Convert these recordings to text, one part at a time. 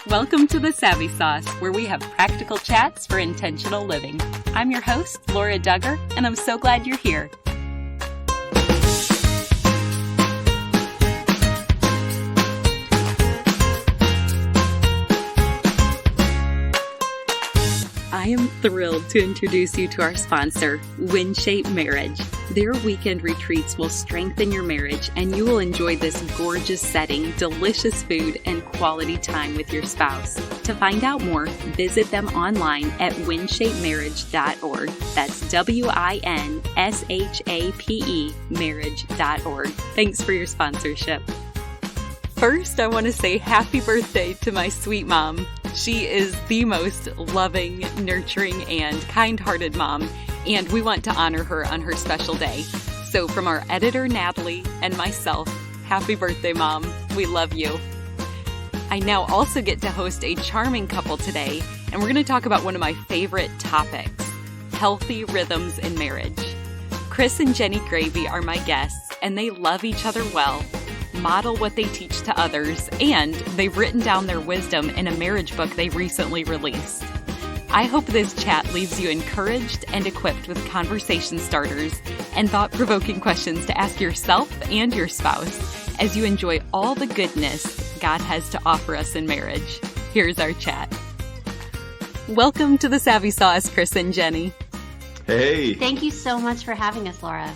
Welcome to the Savvy Sauce, where we have practical chats for intentional living. I'm your host, Laura Duggar, and I'm so glad you're here. I am thrilled to introduce you to our sponsor, WinShape Marriage. Their weekend retreats will strengthen your marriage, and you will enjoy this gorgeous setting, delicious food, and quality time with your spouse. To find out more, visit them online at winshapemarriage.org. That's WINSHAPE marriage.org. Thanks for your sponsorship. First, I want to say happy birthday to my sweet mom. She is the most loving, nurturing, and kind-hearted mom, and we want to honor her on her special day. So from our editor, Natalie, and myself, happy birthday, Mom. We love you. I now also get to host a charming couple today, and we're going to talk about one of my favorite topics, healthy rhythms in marriage. Chris and Jenni Graebe are my guests, and they love each other well, model what they teach to others, and they've written down their wisdom in a marriage book they recently released. I hope this chat leaves you encouraged and equipped with conversation starters and thought-provoking questions to ask yourself and your spouse as you enjoy all the goodness God has to offer us in marriage. Here's our chat. Welcome to the Savvy Sauce, Chris and Jenni. Hey. Thank you so much for having us, Laura.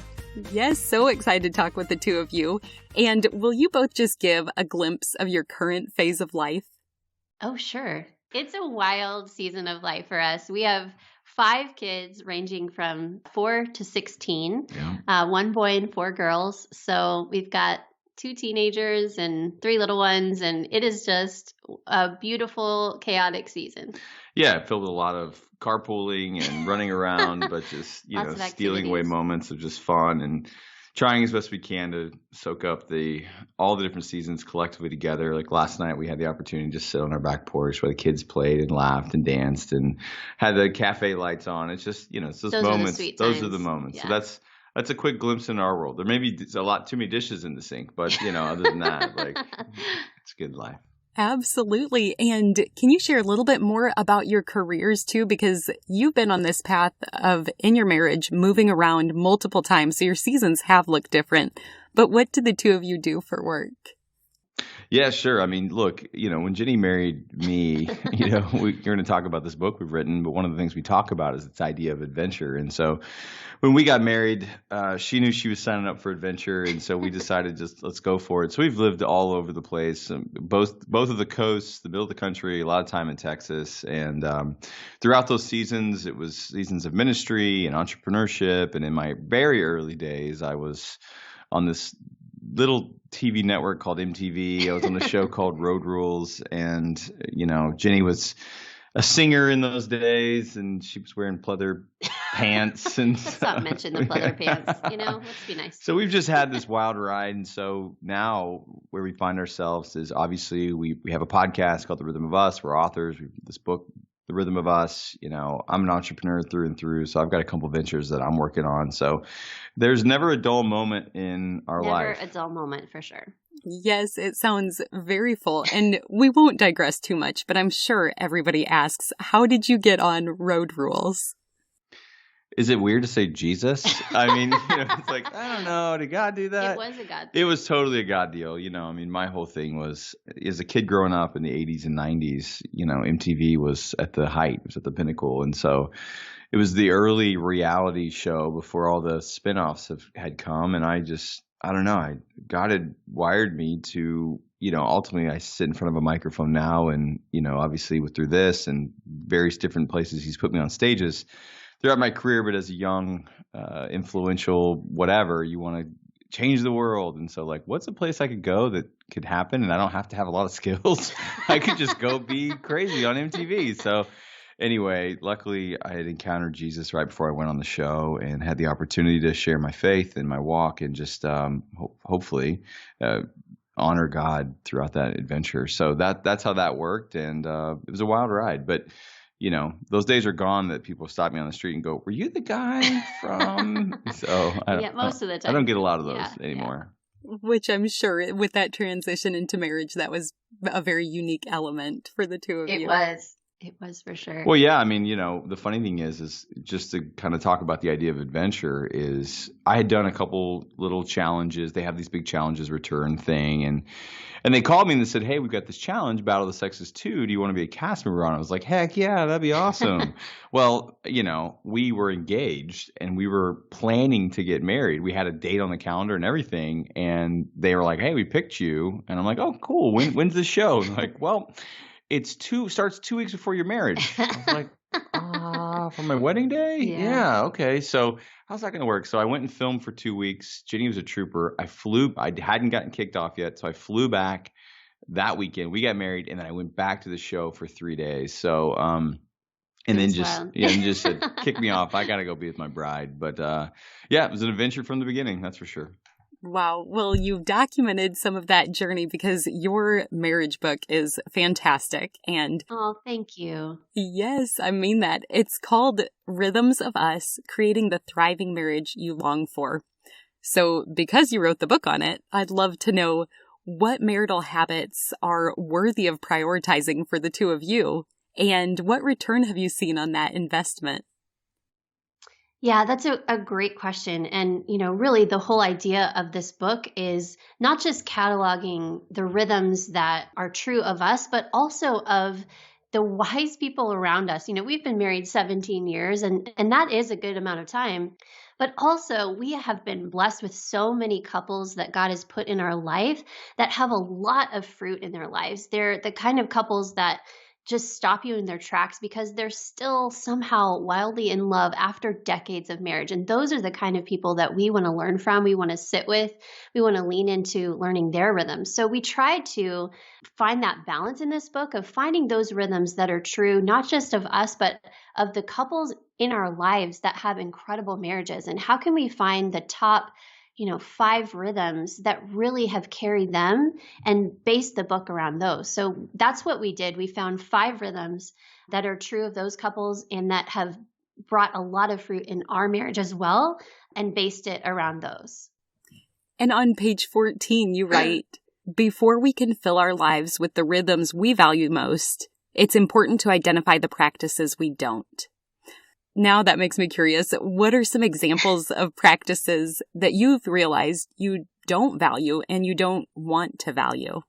Yes, so excited to talk with the two of you. And will you both just give a glimpse of your current phase of life? Oh, sure. It's a wild season of life for us. We have 5 kids ranging from 4 to 16, 1 boy and 4 girls. So we've got 2 teenagers and 3 little ones, and it is just a beautiful, chaotic season. Yeah, filled with a lot of carpooling and running around, but just, stealing away moments of just fun and trying as best we can to soak up all the different seasons collectively together. Like last night, we had the opportunity to just sit on our back porch while the kids played and laughed and danced and had the cafe lights on. It's just, it's those moments. Those are the moments. Yeah. So that's a quick glimpse in our world. There may be a lot too many dishes in the sink, but other than that, it's good life. Absolutely. And can you share a little bit more about your careers too? Because you've been on this path of, in your marriage, moving around multiple times. So your seasons have looked different. But what did the two of you do for work? Yeah, sure. I mean, look, when Jenni married me, you're going to talk about this book we've written, but one of the things we talk about is this idea of adventure. And so when we got married, she knew she was signing up for adventure. And so we decided let's go for it. So we've lived all over the place, both of the coasts, the middle of the country, a lot of time in Texas. And throughout those seasons, it was seasons of ministry and entrepreneurship. And in my very early days, I was on this little TV network called MTV. I was on a show called Road Rules, and Jenni was a singer in those days, and she was wearing pleather pants. And let's not mention the pleather pants. Let's be nice. So we've just had this wild ride, and so now where we find ourselves is obviously we have a podcast called The Rhythm of Us. We're authors. We have this book, The Rhythm of Us. I'm an entrepreneur through and through, so I've got a couple ventures that I'm working on. So there's never a dull moment in our life. Never a dull moment, for sure. Yes, it sounds very full. And we won't digress too much, but I'm sure everybody asks, how did you get on Road Rules? Is it weird to say Jesus? I mean, it's like, I don't know. Did God do that? It was a God. It was totally a God deal. My whole thing was, as a kid growing up in the 80s and 90s, MTV was at the height, it was at the pinnacle. And so it was the early reality show before all the spinoffs had come. And I don't know, God had wired me to, ultimately I sit in front of a microphone now and, obviously through this and various different places he's put me on stages throughout my career, but as a young, influential, whatever, you want to change the world. And so what's a place I could go that could happen? And I don't have to have a lot of skills. I could just go be crazy on MTV. So anyway, luckily I had encountered Jesus right before I went on the show and had the opportunity to share my faith and my walk and just hopefully honor God throughout that adventure. So that's how that worked. And it was a wild ride, but those days are gone that people stop me on the street and go, "Were you the guy from?" So most of the time. I don't get a lot of those anymore. Which I'm sure with that transition into marriage, that was a very unique element for the two of you. It was for sure. Well, yeah, I mean, the funny thing is just to kind of talk about the idea of adventure is I had done a couple little challenges. They have these big challenges return thing. And they called me and they said, hey, we've got this challenge, Battle of the Sexes 2. Do you want to be a cast member on it? I was like, heck yeah, that'd be awesome. Well, we were engaged and we were planning to get married. We had a date on the calendar and everything. And they were like, hey, we picked you. And I'm like, oh, cool. When's the show? And like, well, starts 2 weeks before your marriage. I was like, for my wedding day? Yeah, okay. So how's that going to work? So I went and filmed for 2 weeks. Jenni was a trooper. I hadn't gotten kicked off yet. So I flew back that weekend. We got married and then I went back to the show for 3 days. So, and then just said, kick me off. I got to go be with my bride. But, it was an adventure from the beginning. That's for sure. Wow. Well, you've documented some of that journey because your marriage book is fantastic. And oh, thank you. Yes, I mean that. It's called Rhythms of Us, Creating the Thriving Marriage You Long For. So because you wrote the book on it, I'd love to know what marital habits are worthy of prioritizing for the two of you, and what return have you seen on that investment? Yeah, that's a great question. And, really the whole idea of this book is not just cataloging the rhythms that are true of us, but also of the wise people around us. We've been married 17 years and that is a good amount of time. But also we have been blessed with so many couples that God has put in our life that have a lot of fruit in their lives. They're the kind of couples that just stop you in their tracks because they're still somehow wildly in love after decades of marriage. And those are the kind of people that we want to learn from, we want to sit with, we want to lean into learning their rhythms. So we try to find that balance in this book of finding those rhythms that are true, not just of us, but of the couples in our lives that have incredible marriages. And how can we find the top 5 rhythms that really have carried them and base the book around those. So that's what we did. We found 5 rhythms that are true of those couples and that have brought a lot of fruit in our marriage as well and based it around those. And on page 14, you write, before we can fill our lives with the rhythms we value most, it's important to identify the practices we don't. Now that makes me curious. What are some examples of practices that you've realized you don't value and you don't want to value?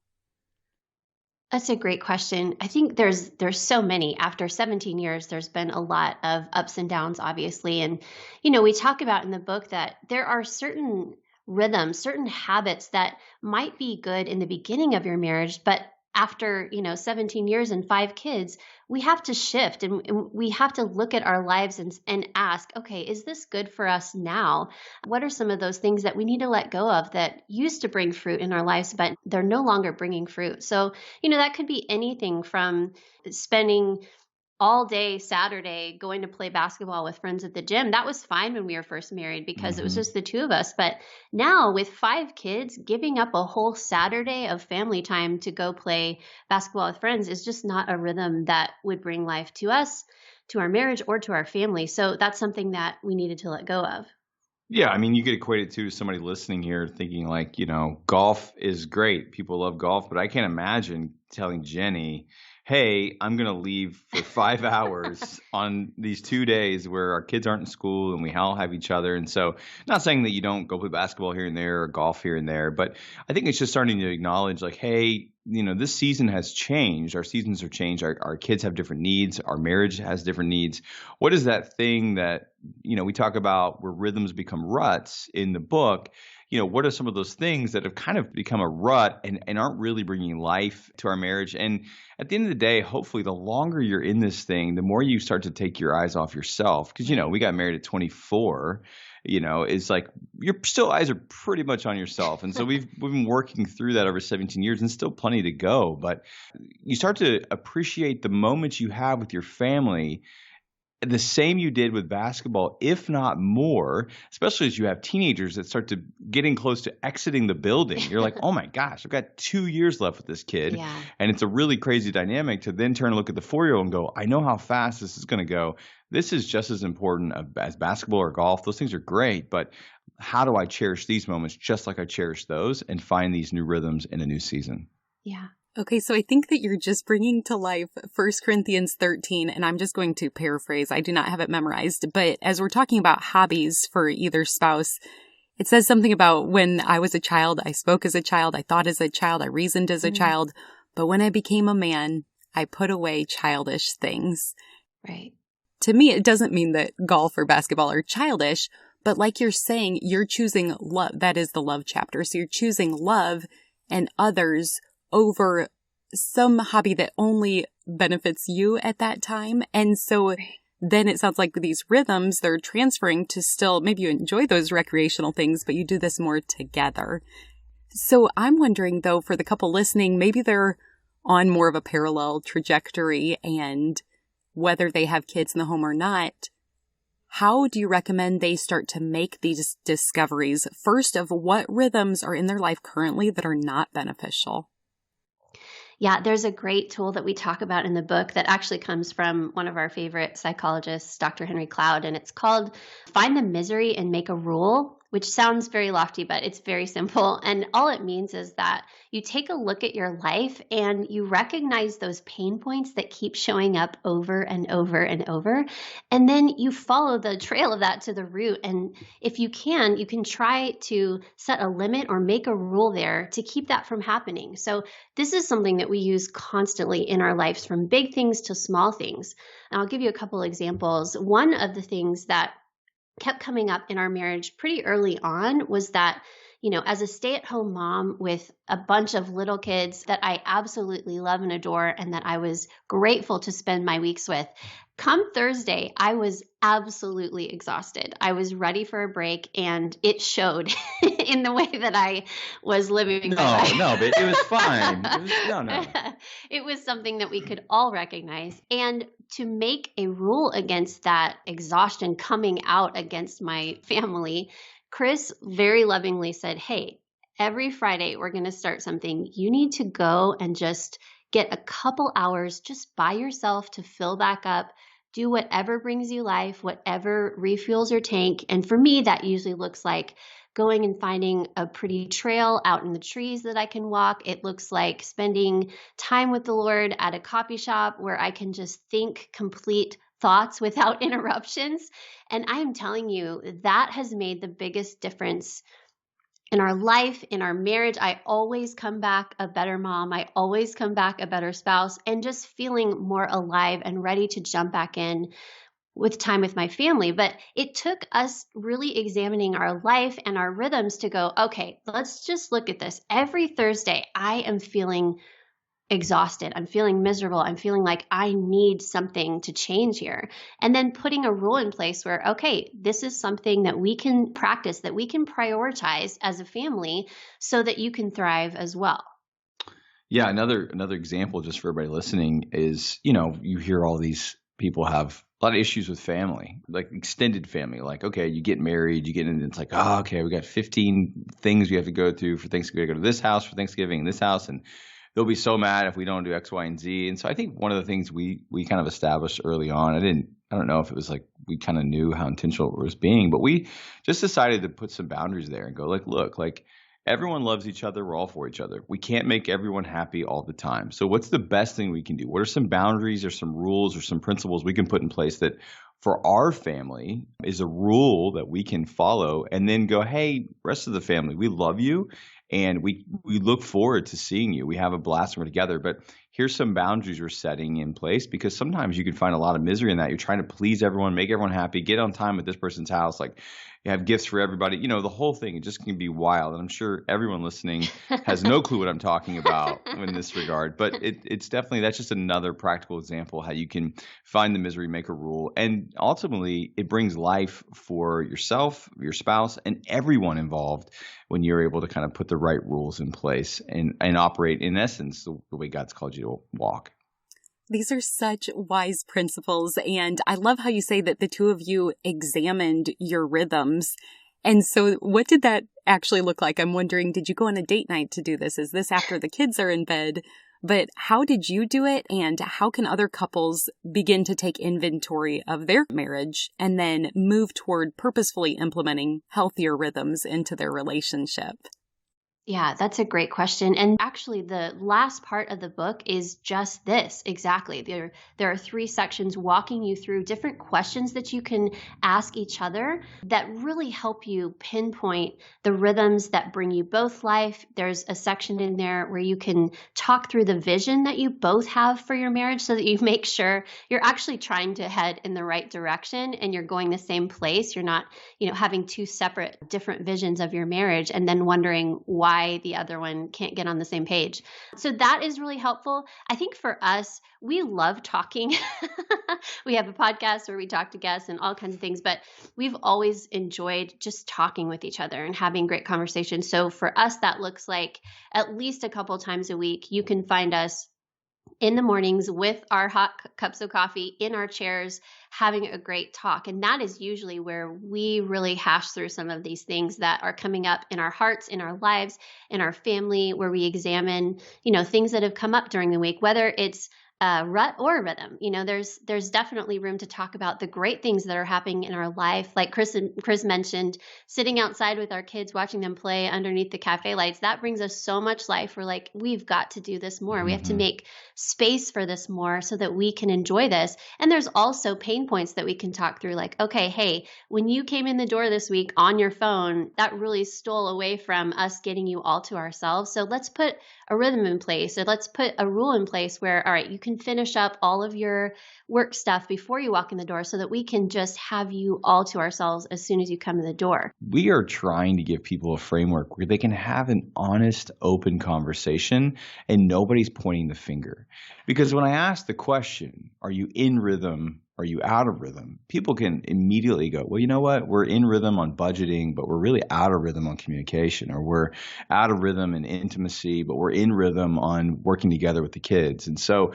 That's a great question. I think there's so many. After 17 years, there's been a lot of ups and downs, obviously. And, we talk about in the book that there are certain rhythms, certain habits that might be good in the beginning of your marriage, but after, 17 years and 5 kids, we have to shift and we have to look at our lives and ask, okay, is this good for us now? What are some of those things that we need to let go of that used to bring fruit in our lives, but they're no longer bringing fruit? So, that could be anything from spending all day Saturday going to play basketball with friends at the gym. That was fine when we were first married because it was just the two of us. But now with 5 kids, giving up a whole Saturday of family time to go play basketball with friends is just not a rhythm that would bring life to us, to our marriage, or to our family. So that's something that we needed to let go of. Yeah, I mean, you could equate it to somebody listening here thinking like, golf is great. People love golf, but I can't imagine telling Jenni, hey, I'm going to leave for 5 hours on these 2 days where our kids aren't in school and we all have each other. And so not saying that you don't go play basketball here and there or golf here and there, but I think it's just starting to acknowledge like, hey, this season has changed. Our seasons have changed. Our kids have different needs. Our marriage has different needs. What is that thing that, we talk about where rhythms become ruts in the book? What are some of those things that have kind of become a rut and aren't really bringing life to our marriage? And at the end of the day, hopefully the longer you're in this thing, the more you start to take your eyes off yourself. Because, we got married at 24, it's like your still eyes are pretty much on yourself. And so we've been working through that over 17 years and still plenty to go. But you start to appreciate the moments you have with your family the same you did with basketball, if not more, especially as you have teenagers that start to getting close to exiting the building. You're like, oh my gosh, I've got 2 years left with this kid. Yeah. And it's a really crazy dynamic to then turn and look at the 4-year-old and go, I know how fast this is going to go. This is just as important as basketball or golf. Those things are great, but how do I cherish these moments just like I cherish those and find these new rhythms in a new season? Yeah. Okay, so I think that you're just bringing to life 1 Corinthians 13, and I'm just going to paraphrase. I do not have it memorized, but as we're talking about hobbies for either spouse, it says something about when I was a child, I spoke as a child, I thought as a child, I reasoned as a child, but when I became a man, I put away childish things. Right. To me, it doesn't mean that golf or basketball are childish, but like you're saying, you're choosing love. That is the love chapter. So you're choosing love and others over some hobby that only benefits you at that time. And so then it sounds like these rhythms, they're transferring to still, maybe you enjoy those recreational things, but you do this more together. So I'm wondering though, for the couple listening, maybe they're on more of a parallel trajectory, and whether they have kids in the home or not, how do you recommend they start to make these discoveries? First, of what rhythms are in their life currently that are not beneficial? Yeah, there's a great tool that we talk about in the book that actually comes from one of our favorite psychologists, Dr. Henry Cloud, and it's called Find the Misery and Make a Rule, which sounds very lofty, but it's very simple. And all it means is that you take a look at your life and you recognize those pain points that keep showing up over and over and over. And then you follow the trail of that to the root. And if you can try to set a limit or make a rule there to keep that from happening. So this is something that we use constantly in our lives, from big things to small things. And I'll give you a couple examples. One of the things that kept coming up in our marriage pretty early on was that, as a stay-at-home mom with a bunch of little kids that I absolutely love and adore and that I was grateful to spend my weeks with, come Thursday, I was absolutely exhausted. I was ready for a break, and it showed in the way that I was living my life. No, but it was fine. No. It was something that we could all recognize. And to make a rule against that exhaustion coming out against my family, Chris very lovingly said, hey, every Friday we're going to start something. You need to go and just get a couple hours just by yourself to fill back up. Do whatever brings you life, whatever refuels your tank. And for me, that usually looks like going and finding a pretty trail out in the trees that I can walk. It looks like spending time with the Lord at a coffee shop where I can just think complete thoughts without interruptions. And I am telling you, that has made the biggest difference in our life, in our marriage. I always come back a better mom. I always come back a better spouse, and just feeling more alive and ready to jump back in with time with my family. But it took us really examining our life and our rhythms to go, okay, let's just look at this. Every Thursday, I am feeling exhausted. I'm feeling miserable. I'm feeling like I need something to change here. And then putting a rule in place where, okay, this is something that we can practice, that we can prioritize as a family so that you can thrive as well. Yeah, another example just for everybody listening is, you hear all these people have a lot of issues with family, like extended family. Like, okay, you get married, you get in, it's like, oh, okay, we got 15 things we have to go through for Thanksgiving. We go to this house for Thanksgiving and this house, and they'll be so mad if we don't do X, Y, and Z. And so I think one of the things we kind of established early on, I don't know if it was like we kind of knew how intentional it was being, but we just decided to put some boundaries there and go like, look, like everyone loves each other. We're all for each other. We can't make everyone happy all the time. So what's the best thing we can do? What are some boundaries or some rules or some principles we can put in place that for our family is a rule that we can follow, and then go, hey, rest of the family, we love you. And we look forward to seeing you. We have a blast when we're together, but here's some boundaries we're setting in place, because sometimes you can find a lot of misery in that. You're trying to please everyone, make everyone happy, get on time at this person's house, like you have gifts for everybody. The whole thing, it just can be wild. And I'm sure everyone listening has no clue what I'm talking about in this regard, but it's definitely, that's just another practical example how you can find the misery, make a rule. And ultimately it brings life for yourself, your spouse, and everyone involved when you're able to kind of put the right rules in place and operate, in essence, the way God's called you to walk. These are such wise principles. And I love how you say that the two of you examined your rhythms. And so what did that actually look like? I'm wondering, did you go on a date night to do this? Is this after the kids are in bed? But how did you do it? And how can other couples begin to take inventory of their marriage and then move toward purposefully implementing healthier rhythms into their relationship? Yeah, that's a great question. And actually, the last part of the book is just this exactly. There are 3 sections walking you through different questions that you can ask each other that really help you pinpoint the rhythms that bring you both life. There's a section in there where you can talk through the vision that you both have for your marriage so that you make sure you're actually trying to head in the right direction and you're going the same place. You're not, having 2 separate different visions of your marriage and then wondering why the other one can't get on the same page. So that is really helpful. I think for us, we love talking. We have a podcast where we talk to guests and all kinds of things, but we've always enjoyed just talking with each other and having great conversations. So for us, that looks like at least a couple times a week, you can find us in the mornings with our hot cups of coffee in our chairs, having a great talk. And that is usually where we really hash through some of these things that are coming up in our hearts, in our lives, in our family, where we examine, things that have come up during the week, whether it's rut or rhythm. There's definitely room to talk about the great things that are happening in our life. Like Chris mentioned, sitting outside with our kids, watching them play underneath the cafe lights, that brings us so much life. We're like, we've got to do this more. We have to make space for this more so that we can enjoy this. And there's also pain points that we can talk through, like, okay, hey, when you came in the door this week on your phone, that really stole away from us getting you all to ourselves. So let's put a rhythm in place. So let's put a rule in place where, all right, you can finish up all of your work stuff before you walk in the door so that we can just have you all to ourselves as soon as you come in the door. We are trying to give people a framework where they can have an honest, open conversation and nobody's pointing the finger. Because when I ask the question, are you in rhythm? Are you out of rhythm? People can immediately go, well, you know what? We're in rhythm on budgeting, but we're really out of rhythm on communication, or we're out of rhythm in intimacy, but we're in rhythm on working together with the kids. And so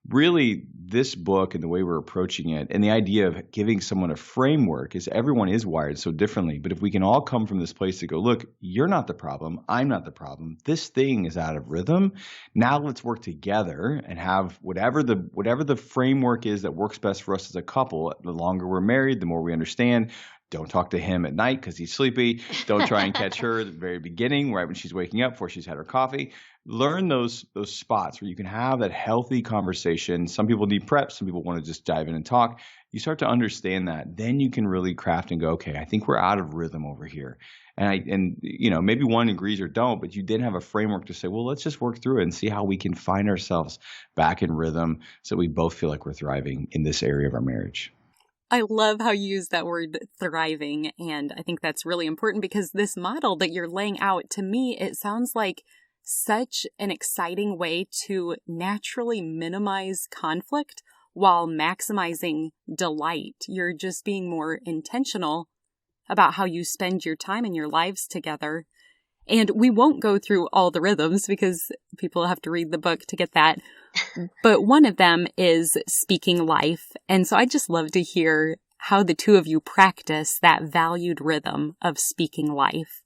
really, this book and the way we're approaching it and the idea of giving someone a framework is everyone is wired so differently. But if we can all come from this place to go, look, you're not the problem. I'm not the problem. This thing is out of rhythm. Now let's work together and have whatever the framework is that works best for us as a couple. The longer we're married, the more we understand. Don't talk to him at night because he's sleepy. Don't try and catch her at the very beginning, right when she's waking up, before she's had her coffee. Learn those spots where you can have that healthy conversation. Some people need prep. Some people want to just dive in and talk. You start to understand that. Then you can really craft and go, okay, I think we're out of rhythm over here. And maybe one agrees or don't, but you did have a framework to say, well, let's just work through it and see how we can find ourselves back in rhythm so we both feel like we're thriving in this area of our marriage. I love how you use that word thriving, and I think that's really important because this model that you're laying out, to me, it sounds like such an exciting way to naturally minimize conflict while maximizing delight. You're just being more intentional about how you spend your time and your lives together. And we won't go through all the rhythms because people have to read the book to get that. But one of them is speaking life. And so I'd just love to hear how the two of you practice that valued rhythm of speaking life.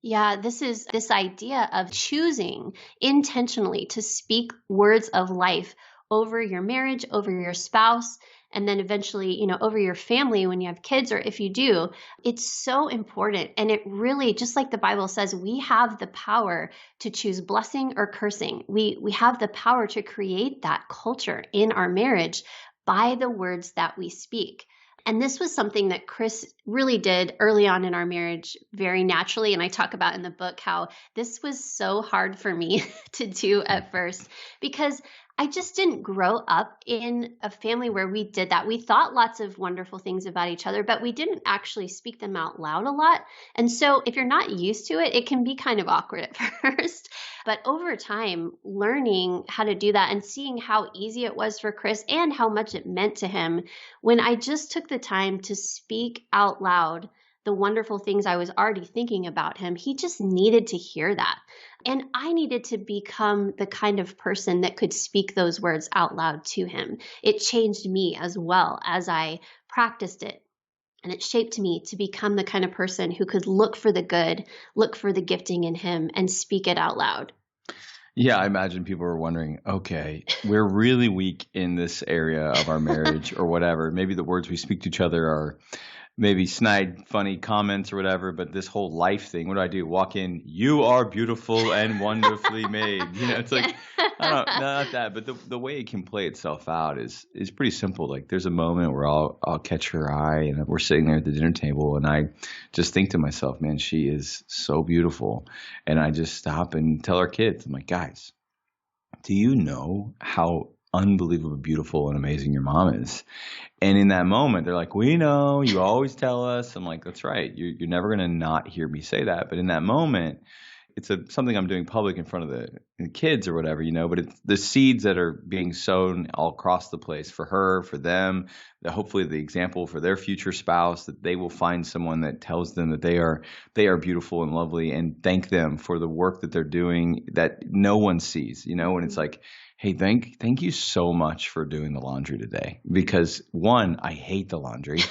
Yeah, this is this idea of choosing intentionally to speak words of life over your marriage, over your spouse, and then eventually, over your family when you have kids, or if you do. It's so important. And it really, just like the Bible says, we have the power to choose blessing or cursing. We have the power to create that culture in our marriage by the words that we speak. And this was something that Chris really did early on in our marriage very naturally. And I talk about in the book how this was so hard for me to do at first because I just didn't grow up in a family where we did that. We thought lots of wonderful things about each other, but we didn't actually speak them out loud a lot. And so if you're not used to it, it can be kind of awkward at first. But over time, learning how to do that and seeing how easy it was for Chris and how much it meant to him when I just took the time to speak out loud the wonderful things I was already thinking about him, he just needed to hear that. And I needed to become the kind of person that could speak those words out loud to him. It changed me as well as I practiced it. And it shaped me to become the kind of person who could look for the good, look for the gifting in him, and speak it out loud. Yeah, I imagine people are wondering, okay, we're really weak in this area of our marriage or whatever. Maybe the words we speak to each other are maybe snide, funny comments or whatever, but this whole life thing, what do? Walk in, you are beautiful and wonderfully made. It's Yeah. like, I don't, not that, but the way it can play itself out is pretty simple. Like there's a moment where I'll catch her eye and we're sitting there at the dinner table and I just think to myself, man, she is so beautiful. And I just stop and tell our kids, I'm like, guys, do you know how unbelievably beautiful and amazing your mom is? And in that moment, they're like, we know, you always tell us. I'm like, that's right. You're never going to not hear me say that. But in that moment, it's something I'm doing public in front of the kids or whatever, but it's the seeds that are being sown all across the place for her, for them, that hopefully the example for their future spouse, that they will find someone that tells them that they are beautiful and lovely and thank them for the work that they're doing that no one sees, and it's like, hey, thank you so much for doing the laundry today. Because one, I hate the laundry.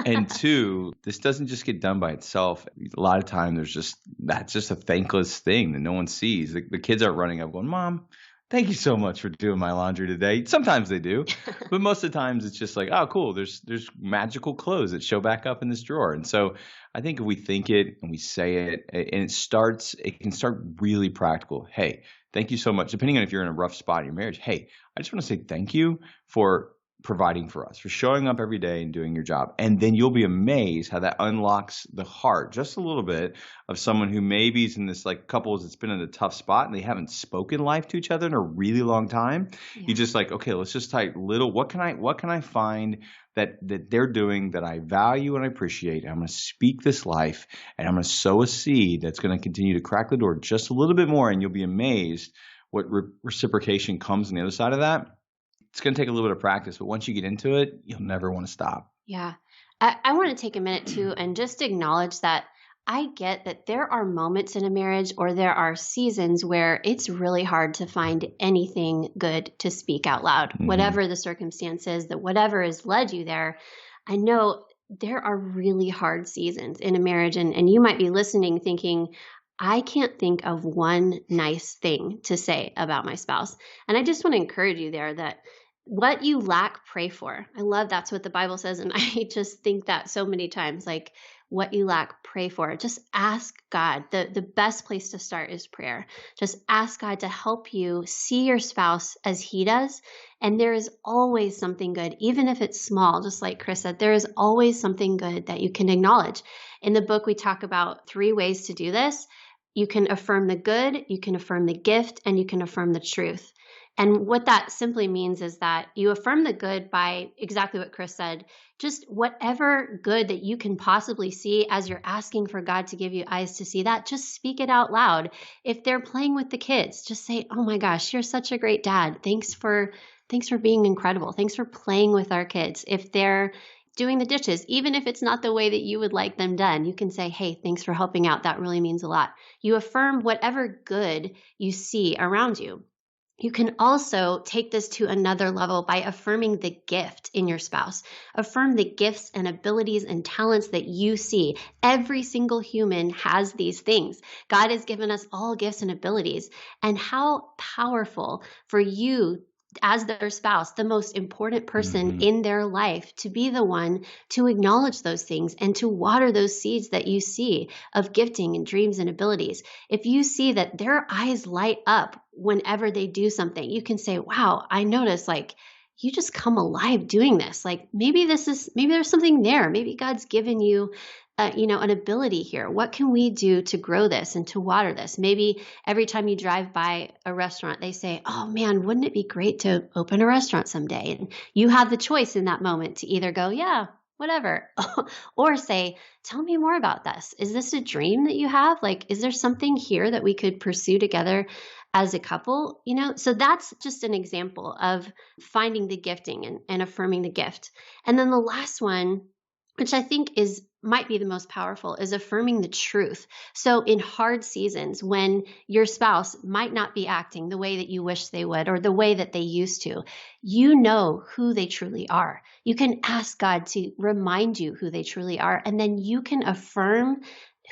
And two, this doesn't just get done by itself. A lot of time that's just a thankless thing that no one sees. The kids are running up going, Mom, thank you so much for doing my laundry today. Sometimes they do, but most of the times it's just like, oh, cool. There's magical clothes that show back up in this drawer. And so I think if we think it and we say it and it can start really practical. Hey, thank you so much. Depending on if you're in a rough spot in your marriage, hey, I just want to say thank you for providing for us, for showing up every day and doing your job. And then you'll be amazed how that unlocks the heart just a little bit of someone who maybe is in this like couples that's been in a tough spot and they haven't spoken life to each other in a really long time. Yeah. You just like, okay, let's just type what can I find that they're doing that I value and I appreciate. I'm going to speak this life and I'm going to sow a seed that's going to continue to crack the door just a little bit more. And you'll be amazed what reciprocation comes on the other side of that. It's going to take a little bit of practice, but once you get into it, you'll never want to stop. Yeah. I want to take a minute too and just acknowledge that I get that there are moments in a marriage or there are seasons where it's really hard to find anything good to speak out loud, whatever the circumstances, that whatever has led you there. I know there are really hard seasons in a marriage, and you might be listening thinking, I can't think of one nice thing to say about my spouse. And I just want to encourage you there that what you lack, pray for. I love that's what the Bible says. And I just think that so many times, like what you lack, pray for. Just ask God. The best place to start is prayer. Just ask God to help you see your spouse as he does. And there is always something good, even if it's small, just like Chris said, there is always something good that you can acknowledge. In the book, we talk about 3 ways to do this. You can affirm the good, you can affirm the gift, and you can affirm the truth. And what that simply means is that you affirm the good by exactly what Chris said, just whatever good that you can possibly see as you're asking for God to give you eyes to see that, just speak it out loud. If they're playing with the kids, just say, oh my gosh, you're such a great dad. Thanks for being incredible. Thanks for playing with our kids. If they're doing the dishes, even if it's not the way that you would like them done, you can say, hey, thanks for helping out. That really means a lot. You affirm whatever good you see around you. You can also take this to another level by affirming the gift in your spouse. Affirm the gifts and abilities and talents that you see. Every single human has these things. God has given us all gifts and abilities. And how powerful for you as their spouse, the most important person in their life, to be the one to acknowledge those things and to water those seeds that you see of gifting and dreams and abilities. If you see that their eyes light up whenever they do something, you can say, wow, I notice like you just come alive doing this. Like maybe there's something there. Maybe God's given you an ability here. What can we do to grow this and to water this? Maybe every time you drive by a restaurant, they say, oh man, wouldn't it be great to open a restaurant someday? And you have the choice in that moment to either go, yeah, whatever, or say, tell me more about this. Is this a dream that you have? Like, is there something here that we could pursue together as a couple? So that's just an example of finding the gifting and affirming the gift. And then the last one, which I think is might be the most powerful is affirming the truth. So in hard seasons when your spouse might not be acting the way that you wish they would or the way that they used to, you know who they truly are. You can ask God to remind you who they truly are, and then you can affirm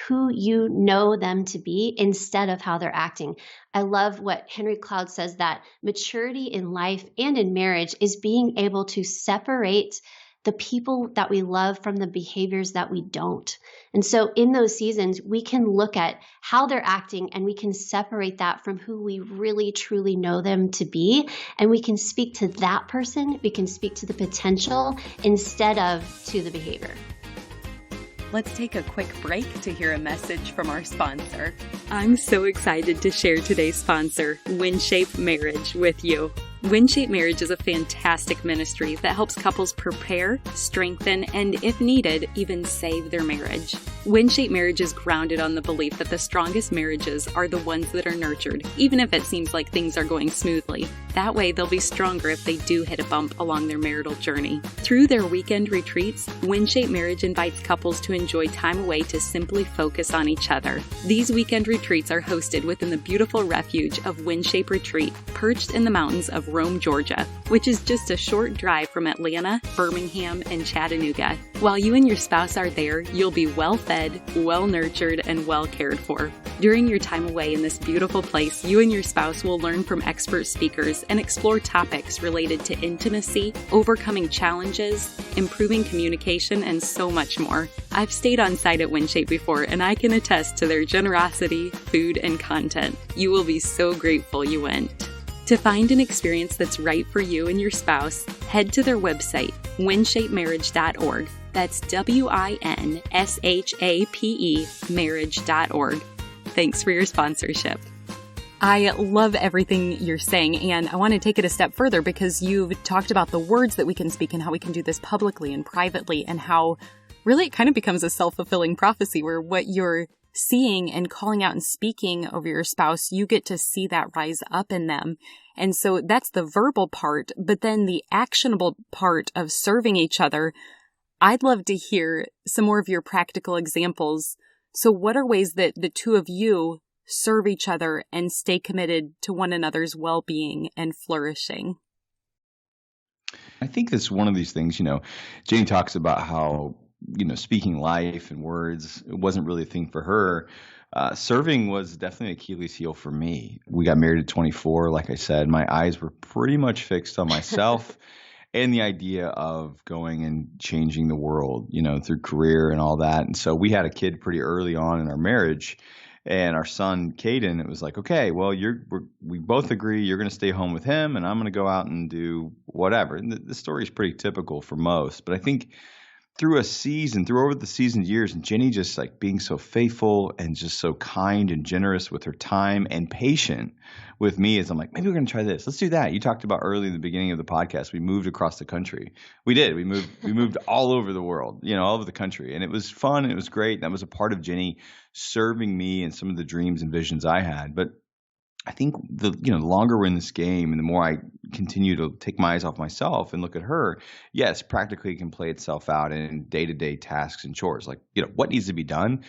who you know them to be instead of how they're acting. I love what Henry Cloud says, that maturity in life and in marriage is being able to separate the people that we love from the behaviors that we don't. And so in those seasons, we can look at how they're acting and we can separate that from who we really truly know them to be. And we can speak to that person. We can speak to the potential instead of to the behavior. Let's take a quick break to hear a message from our sponsor. I'm so excited to share today's sponsor, WinShape Marriage, with you. WinShape Marriage is a fantastic ministry that helps couples prepare, strengthen, and if needed, even save their marriage. WinShape Marriage is grounded on the belief that the strongest marriages are the ones that are nurtured, even if it seems like things are going smoothly. That way, they'll be stronger if they do hit a bump along their marital journey. Through their weekend retreats, WinShape Marriage invites couples to enjoy time away to simply focus on each other. These weekend retreats are hosted within the beautiful refuge of WinShape Retreat, perched in the mountains of Rome, Georgia, which is just a short drive from Atlanta, Birmingham, and Chattanooga. While you and your spouse are there, you'll be well fed, well nurtured, and well cared for. During your time away in this beautiful place, you and your spouse will learn from expert speakers and explore topics related to intimacy, overcoming challenges, improving communication, and so much more. I've stayed on site at WinShape before, and I can attest to their generosity, food, and content. You will be so grateful you went. To find an experience that's right for you and your spouse, head to their website, winshapemarriage.org. That's WINSHAPE marriage.org. Thanks for your sponsorship. I love everything you're saying, and I want to take it a step further because you've talked about the words that we can speak and how we can do this publicly and privately, and how really it kind of becomes a self-fulfilling prophecy where what you're seeing and calling out and speaking over your spouse, you get to see that rise up in them. And so that's the verbal part, but then the actionable part of serving each other, I'd love to hear some more of your practical examples. So what are ways that the two of you serve each other and stay committed to one another's well-being and flourishing? I think that's one of these things, Jenni talks about how, speaking life and words, it wasn't really a thing for her. Serving was definitely Achilles heel for me. We got married at 24. Like I said, my eyes were pretty much fixed on myself and the idea of going and changing the world, through career and all that. And so we had a kid pretty early on in our marriage, and our son, Caden, it was like, okay, well, we both agree you're going to stay home with him and I'm going to go out and do whatever. And the story is pretty typical for most, but I think through over the seasoned years, and Jenni just like being so faithful and just so kind and generous with her time and patient with me, as I'm like, maybe we're going to try this. Let's do that. You talked about early in the beginning of the podcast, we moved across the country. We did. We moved all over the world, all over the country. And it was fun and it was great. And that was a part of Jenni serving me and some of the dreams and visions I had. But I think the longer we're in this game and the more I continue to take my eyes off myself and look at her, yes, practically it can play itself out in day-to-day tasks and chores. Like, what needs to be done?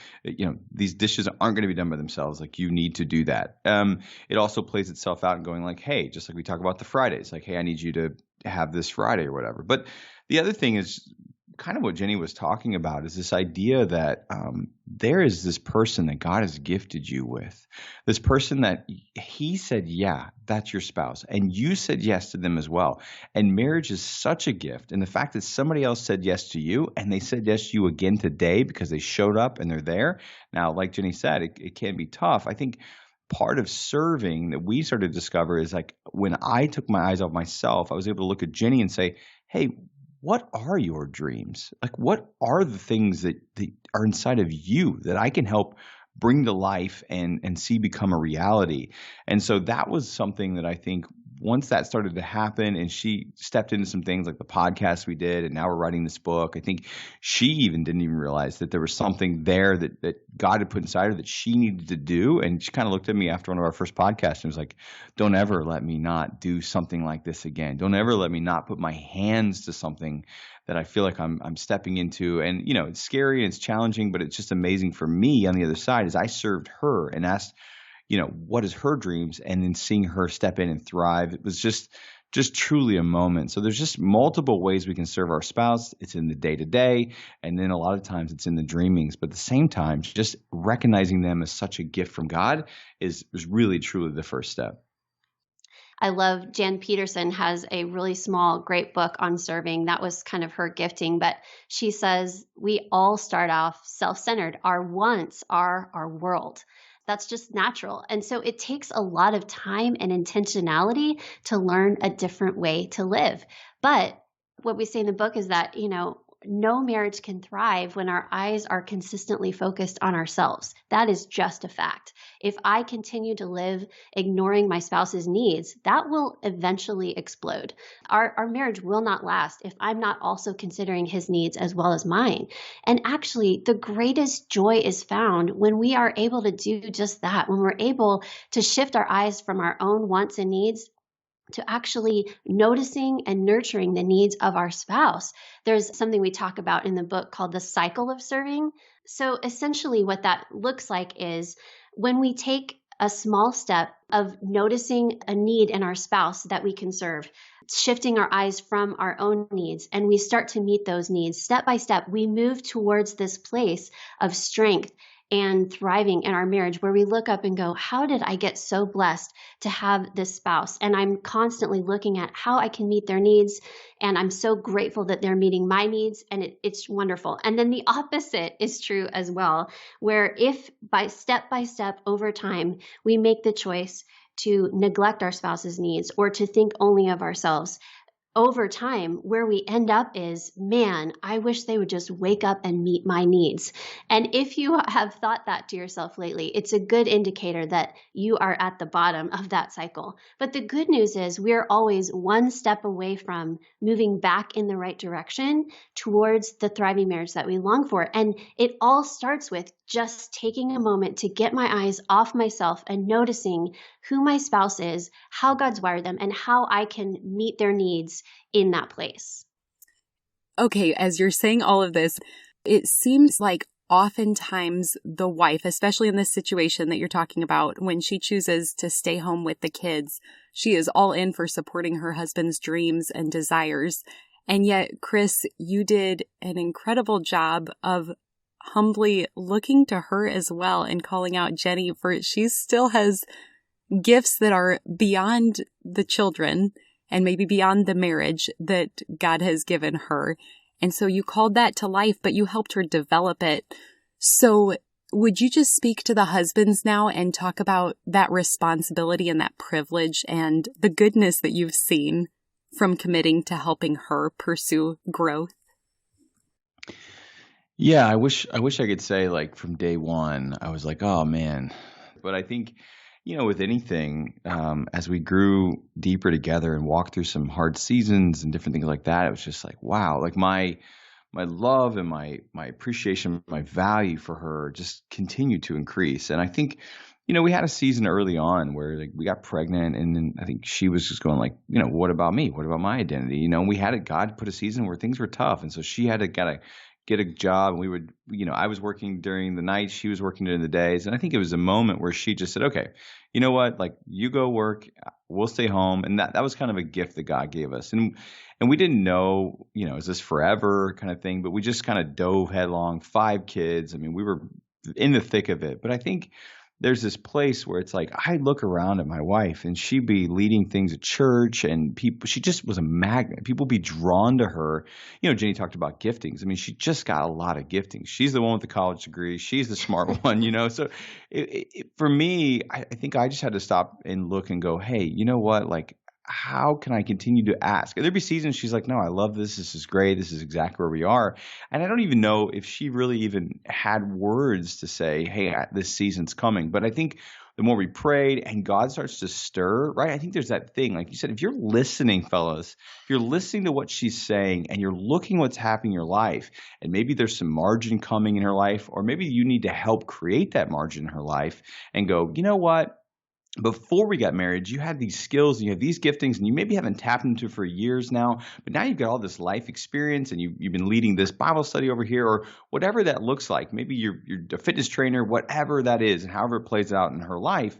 These dishes aren't going to be done by themselves. Like, you need to do that. It also plays itself out in going like, hey, just like we talk about the Fridays, like, hey, I need you to have this Friday or whatever. But the other thing is kind of what Jenni was talking about, is this idea that there is this person that God has gifted you with, this person that he said, yeah, that's your spouse. And you said yes to them as well. And marriage is such a gift. And the fact that somebody else said yes to you and they said yes to you again today because they showed up and they're there. Now, like Jenni said, it can be tough. I think part of serving that we started to discover is like when I took my eyes off myself, I was able to look at Jenni and say, hey, what are your dreams? Like, what are the things that are inside of you that I can help bring to life and see become a reality? And so that was something that I think once that started to happen and she stepped into some things like the podcast we did, and now we're writing this book, I think she even didn't even realize that there was something there that God had put inside her that she needed to do. And she kind of looked at me after one of our first podcasts and was like, don't ever let me not do something like this again. Don't ever let me not put my hands to something that I feel like I'm stepping into. And, it's scary and it's challenging, but it's just amazing for me on the other side as I served her and asked, what is her dreams? And then seeing her step in and thrive, it was just truly a moment. So there's just multiple ways we can serve our spouse. It's in the day to day. And then a lot of times it's in the dreamings, but at the same time, just recognizing them as such a gift from God is really, truly the first step. I love Jan Peterson has a really small, great book on serving. That was kind of her gifting, but she says we all start off self-centered. Our wants are our world. That's just natural. And so it takes a lot of time and intentionality to learn a different way to live. But what we say in the book is that, no marriage can thrive when our eyes are consistently focused on ourselves. That is just a fact. If I continue to live ignoring my spouse's needs, that will eventually explode. Our marriage will not last if I'm not also considering his needs as well as mine. And actually, the greatest joy is found when we are able to do just that, when we're able to shift our eyes from our own wants and needs to actually noticing and nurturing the needs of our spouse. There's something we talk about in the book called the cycle of serving. So essentially what that looks like is when we take a small step of noticing a need in our spouse that we can serve, shifting our eyes from our own needs, and we start to meet those needs step by step, we move towards this place of strength and thriving in our marriage where we look up and go, how did I get so blessed to have this spouse? And I'm constantly looking at how I can meet their needs. And I'm so grateful that they're meeting my needs. And it's wonderful. And then the opposite is true as well, where if by step over time, we make the choice to neglect our spouse's needs or to think only of ourselves, over time, where we end up is, man, I wish they would just wake up and meet my needs. And if you have thought that to yourself lately, it's a good indicator that you are at the bottom of that cycle. But the good news is we're always one step away from moving back in the right direction towards the thriving marriage that we long for. And it all starts with just taking a moment to get my eyes off myself and noticing who my spouse is, how God's wired them, and how I can meet their needs in that place. Okay, as you're saying all of this, it seems like oftentimes the wife, especially in this situation that you're talking about, when she chooses to stay home with the kids, she is all in for supporting her husband's dreams and desires. And yet, Chris, you did an incredible job of humbly looking to her as well and calling out Jenni for she still has gifts that are beyond the children and maybe beyond the marriage that God has given her. And so you called that to life, but you helped her develop it. So would you just speak to the husbands now and talk about that responsibility and that privilege and the goodness that you've seen from committing to helping her pursue growth? Yeah, I wish I could say like from day one, I was like, oh man. But I think, with anything, as we grew deeper together and walked through some hard seasons and different things like that, it was just like, wow, like my love and my appreciation, my value for her just continued to increase. And I think, we had a season early on where like we got pregnant, and then I think she was just going like, what about me? What about my identity? We had God put a season where things were tough. And so she had to get a job, and we would, I was working during the night, she was working during the days. And I think it was a moment where she just said, okay, you know what, like you go work, we'll stay home. And that was kind of a gift that God gave us. And we didn't know, is this forever kind of thing, but we just kind of dove headlong, 5 kids. I mean, we were in the thick of it. But I think there's this place where it's like, I look around at my wife and she'd be leading things at church, and she just was a magnet. People be drawn to her. Jenni talked about giftings. I mean, she just got a lot of giftings. She's the one with the college degree. She's the smart one, So for me, I think I just had to stop and look and go, hey, you know what? Like, how can I continue to ask? And there'd be seasons she's like, no, I love this. This is great. This is exactly where we are. And I don't even know if she really even had words to say, hey, this season's coming. But I think the more we prayed, and God starts to stir, right? I think there's that thing, like you said, if you're listening, fellas, if you're listening to what she's saying and you're looking what's happening in your life, and maybe there's some margin coming in her life, or maybe you need to help create that margin in her life and go, you know what? Before we got married, you had these skills and you have these giftings and you maybe haven't tapped into for years now, but now you've got all this life experience and you've been leading this Bible study over here or whatever that looks like. Maybe you're a fitness trainer, whatever that is, and however it plays out in her life,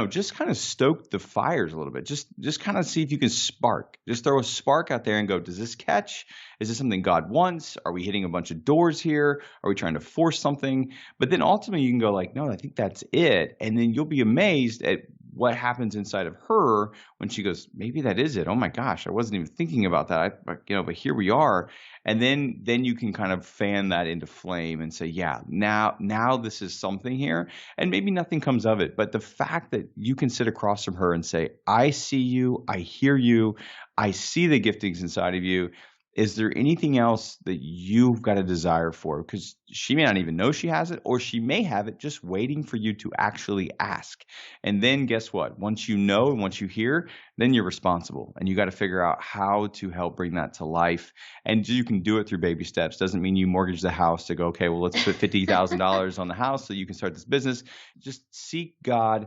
just kind of stoke the fires a little bit. Just kind of see if you can spark. Just throw a spark out there and go, does this catch? Is this something God wants? Are we hitting a bunch of doors here? Are we trying to force something? But then ultimately you can go like, no, I think that's it. And then you'll be amazed at what happens inside of her when she goes, maybe that is it. Oh my gosh, I wasn't even thinking about that. But here we are. And then you can kind of fan that into flame and say, yeah, now this is something here. And maybe nothing comes of it. But the fact that you can sit across from her and say, I see you, I hear you, I see the giftings inside of you. Is there anything else that you've got a desire for? Because she may not even know she has it, or she may have it just waiting for you to actually ask. And then guess what? Once you know and once you hear, then you're responsible. And you got to figure out how to help bring that to life. And you can do it through baby steps. Doesn't mean you mortgage the house to go, okay, well, let's put $50,000 on the house so you can start this business. Just seek God,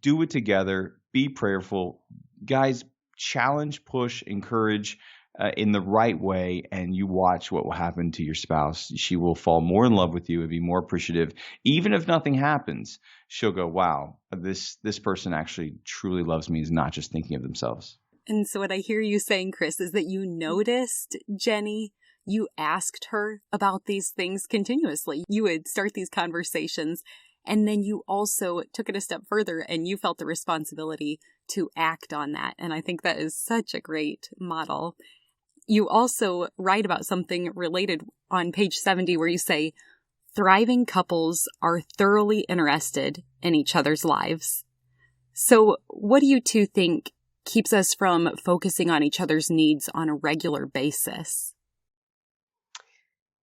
do it together, be prayerful. Guys, challenge, push, encourage, in the right way, and you watch what will happen to your spouse. She will fall more in love with you and be more appreciative. Even if nothing happens, she'll go, wow, this person actually truly loves me, is not just thinking of themselves. And so what I hear you saying, Chris, is that you noticed Jenni. You asked her about these things continuously. You would start these conversations, and then you also took it a step further and you felt the responsibility to act on that. And I think that is such a great model. You also write about something related on page 70 where you say, thriving couples are thoroughly interested in each other's lives. So what do you two think keeps us from focusing on each other's needs on a regular basis?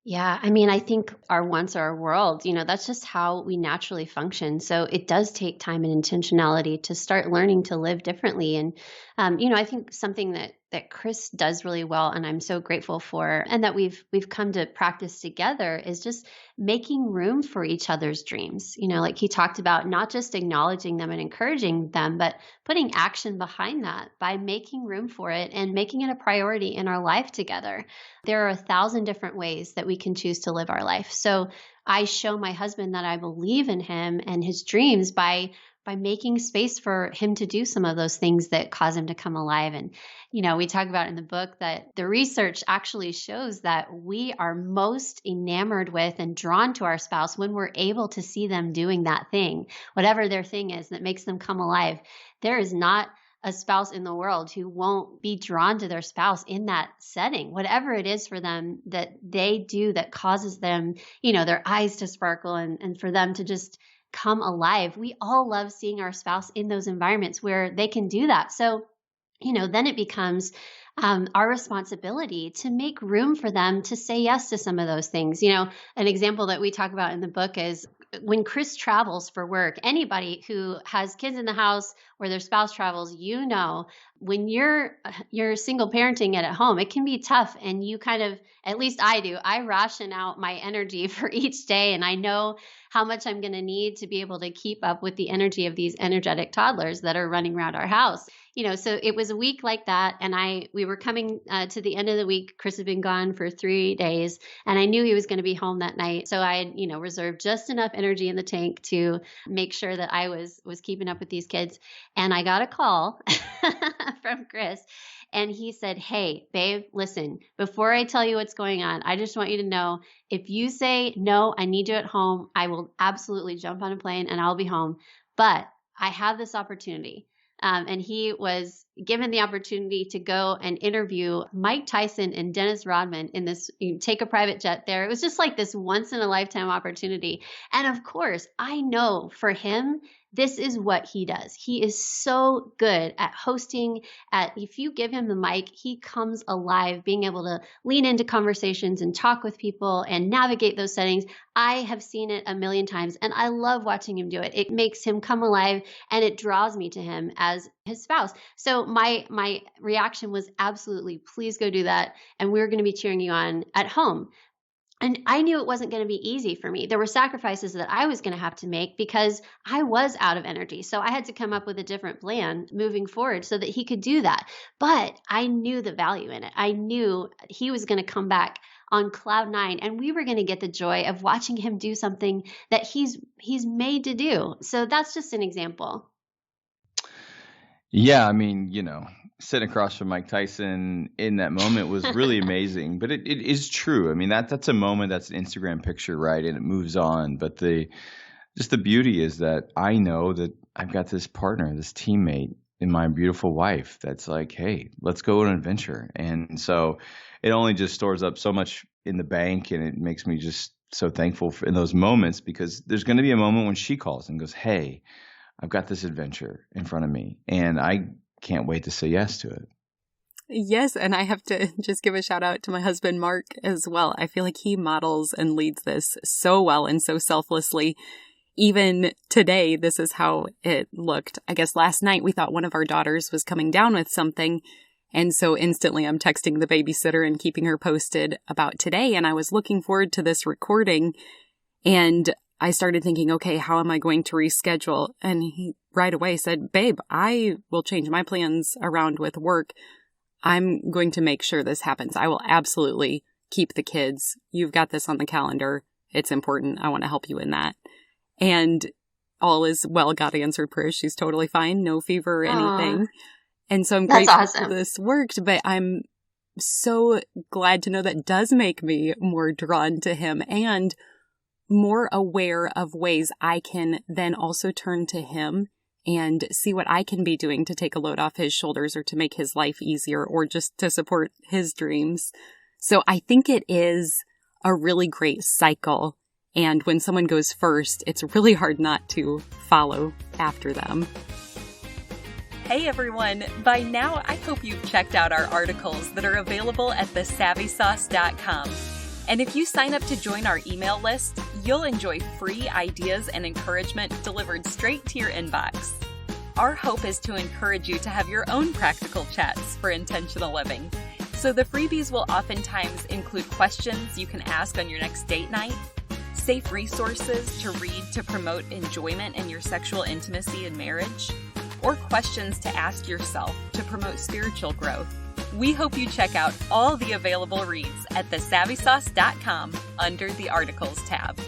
Yeah, I mean, I think our wants are our world. That's just how we naturally function. So it does take time and intentionality to start learning to live differently. And, I think something that Chris does really well, and I'm so grateful for, and that we've come to practice together, is just making room for each other's dreams. Like he talked about, not just acknowledging them and encouraging them, but putting action behind that by making room for it and making it a priority in our life together. There are 1,000 different ways that we can choose to live our life. So I show my husband that I believe in him and his dreams by making space for him to do some of those things that cause him to come alive. And, we talk about in the book that the research actually shows that we are most enamored with and drawn to our spouse when we're able to see them doing that thing, whatever their thing is that makes them come alive. There is not a spouse in the world who won't be drawn to their spouse in that setting, whatever it is for them that they do that causes them, their eyes to sparkle and for them to just come alive. We all love seeing our spouse in those environments where they can do that. So, then it becomes our responsibility to make room for them to say yes to some of those things. An example that we talk about in the book is when Chris travels for work. Anybody who has kids in the house or their spouse travels, when you're single parenting it at home, it can be tough. And you kind of, at least I do, I ration out my energy for each day. And I know how much I'm going to need to be able to keep up with the energy of these energetic toddlers that are running around our house. So it was a week like that. And we were coming to the end of the week. Chris had been gone for 3 days and I knew he was going to be home that night. So I had, reserved just enough energy in the tank to make sure that I was keeping up with these kids. And I got a call from Chris and he said, "Hey, babe, listen, before I tell you what's going on, I just want you to know if you say, no, I need you at home, I will absolutely jump on a plane and I'll be home. But I have this opportunity." And he was, given the opportunity to go and interview Mike Tyson and Dennis Rodman in this, you take a private jet there. It was just like this once in a lifetime opportunity. And of course, I know for him, this is what he does. He is so good at hosting, if you give him the mic, he comes alive, being able to lean into conversations and talk with people and navigate those settings. I have seen it a million times and I love watching him do it. It makes him come alive and it draws me to him as his spouse. So my reaction was absolutely, please go do that. And we're going to be cheering you on at home. And I knew it wasn't going to be easy for me. There were sacrifices that I was going to have to make because I was out of energy. So I had to come up with a different plan moving forward so that he could do that. But I knew the value in it. I knew he was going to come back on cloud nine and we were going to get the joy of watching him do something that he's made to do. So that's just an example. Yeah, I mean, sitting across from Mike Tyson in that moment was really amazing. But it is true. I mean, that's a moment, that's an Instagram picture, right? And it moves on. But the beauty is that I know that I've got this partner, this teammate in my beautiful wife that's like, hey, let's go on an adventure. And so it only just stores up so much in the bank, and it makes me just so thankful in those moments, because there's going to be a moment when she calls and goes, hey, I've got this adventure in front of me, and I can't wait to say yes to it. Yes, and I have to just give a shout out to my husband, Mark, as well. I feel like he models and leads this so well and so selflessly. Even today, this is how it looked. I guess last night we thought one of our daughters was coming down with something, and so instantly I'm texting the babysitter and keeping her posted about today, and I was looking forward to this recording, and I started thinking, okay, how am I going to reschedule? And he right away said, babe, I will change my plans around with work. I'm going to make sure this happens. I will absolutely keep the kids. You've got this on the calendar. It's important. I want to help you in that. And all is well. God answered prayers. She's totally fine. No fever or anything. And so I'm grateful that this worked, but I'm so glad to know that does make me more drawn to him and more aware of ways I can then also turn to him and see what I can be doing to take a load off his shoulders or to make his life easier or just to support his dreams. So I think it is a really great cycle. And when someone goes first, it's really hard not to follow after them. Hey everyone! By now, I hope you've checked out our articles that are available at thesavvysauce.com. And if you sign up to join our email list, you'll enjoy free ideas and encouragement delivered straight to your inbox. Our hope is to encourage you to have your own practical chats for intentional living. So the freebies will oftentimes include questions you can ask on your next date night, safe resources to read to promote enjoyment in your sexual intimacy and marriage, or questions to ask yourself to promote spiritual growth. We hope you check out all the available reads at thesavvysauce.com under the Articles tab.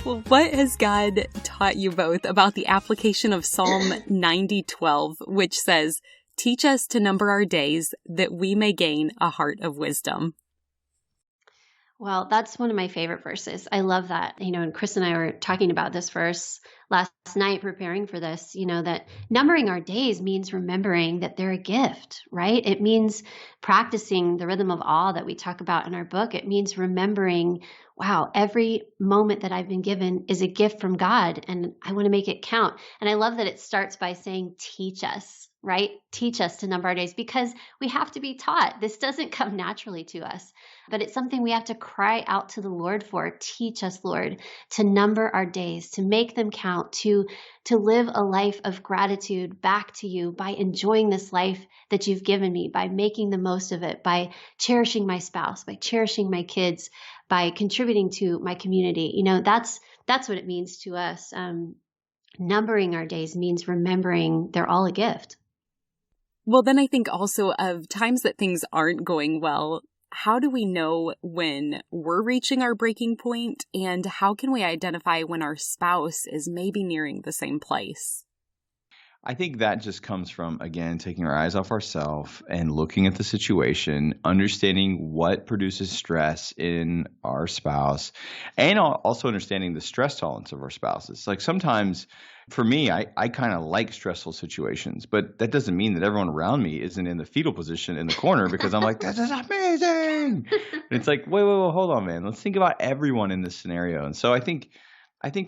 Well, what has God taught you both about the application of Psalm 90:12, which says, "Teach us to number our days that we may gain a heart of wisdom"? Well, that's one of my favorite verses. I love that. And Chris and I were talking about this verse last night preparing for this, that numbering our days means remembering that they're a gift, right? It means practicing the rhythm of awe that we talk about in our book. It means remembering, wow, every moment that I've been given is a gift from God, and I want to make it count. And I love that it starts by saying, teach us, right? Teach us to number our days, because we have to be taught. This doesn't come naturally to us, but it's something we have to cry out to the Lord for. Teach us, Lord, to number our days, to make them count, to live a life of gratitude back to you by enjoying this life that you've given me, by making the most of it, by cherishing my spouse, by cherishing my kids, by contributing to my community. That's what it means to us. Numbering our days means remembering they're all a gift. Well, then I think also of times that things aren't going well. How do we know when we're reaching our breaking point, and how can we identify when our spouse is maybe nearing the same place? I think that just comes from, again, taking our eyes off ourselves and looking at the situation, understanding what produces stress in our spouse, and also understanding the stress tolerance of our spouses. Like sometimes for me, I kind of like stressful situations, but that doesn't mean that everyone around me isn't in the fetal position in the corner because I'm like, this is amazing. And it's like, wait, hold on, man. Let's think about everyone in this scenario. And so I think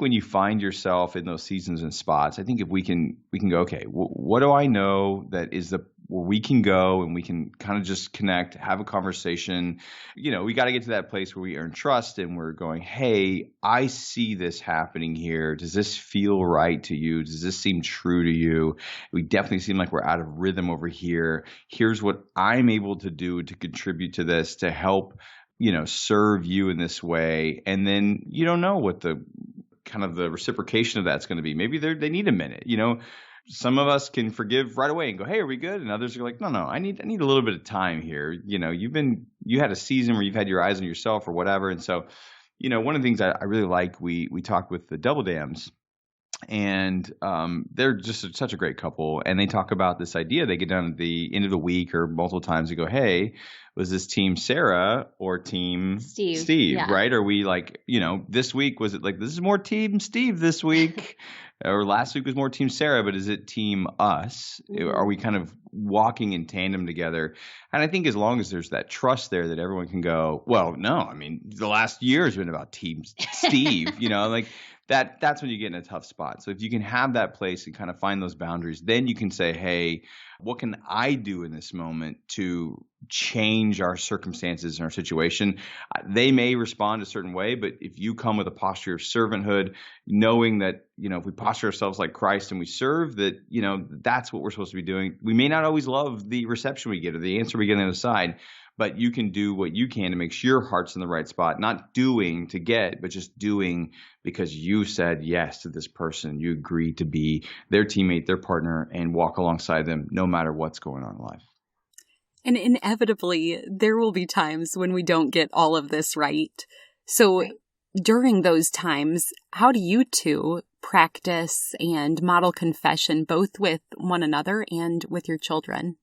when you find yourself in those seasons and spots, I think if we can go, okay, what do I know that is where we can go and we can kind of just connect, have a conversation. We got to get to that place where we earn trust and we're going, hey, I see this happening here. Does this feel right to you? Does this seem true to you? We definitely seem like we're out of rhythm over here. Here's what I'm able to do to contribute to this, to help serve you in this way. And then you don't know what the kind of the reciprocation of that's going to be. Maybe they need a minute. Some of us can forgive right away and go, hey, are we good? And others are like, no, I need a little bit of time here. You had a season where you've had your eyes on yourself or whatever. And so, one of the things I really like, we talked with the Double Dams, and they're just such a great couple. And they talk about this idea. They get down at the end of the week or multiple times and go, hey, was this team Sarah or team Steve, yeah. Right? Are we like, this week, was it like, this is more team Steve this week? Or last week was more team Sarah, but is it team us? Mm-hmm. Are we kind of walking in tandem together? And I think as long as there's that trust there that everyone can go, well, no, I mean, the last year has been about team Steve, like that's when you get in a tough spot. So if you can have that place and kind of find those boundaries, then you can say, hey, what can I do in this moment to change our circumstances and our situation? They may respond a certain way, but if you come with a posture of servanthood, knowing that, if we posture ourselves like Christ and we serve, that, that's what we're supposed to be doing. We may not always love the reception we get or the answer we get on the other side, but you can do what you can to make sure your heart's in the right spot, not doing to get, but just doing because you said yes to this person. You agreed to be their teammate, their partner, and walk alongside them no matter what's going on in life. And inevitably, there will be times when we don't get all of this right. So during those times, how do you two practice and model confession, both with one another and with your children?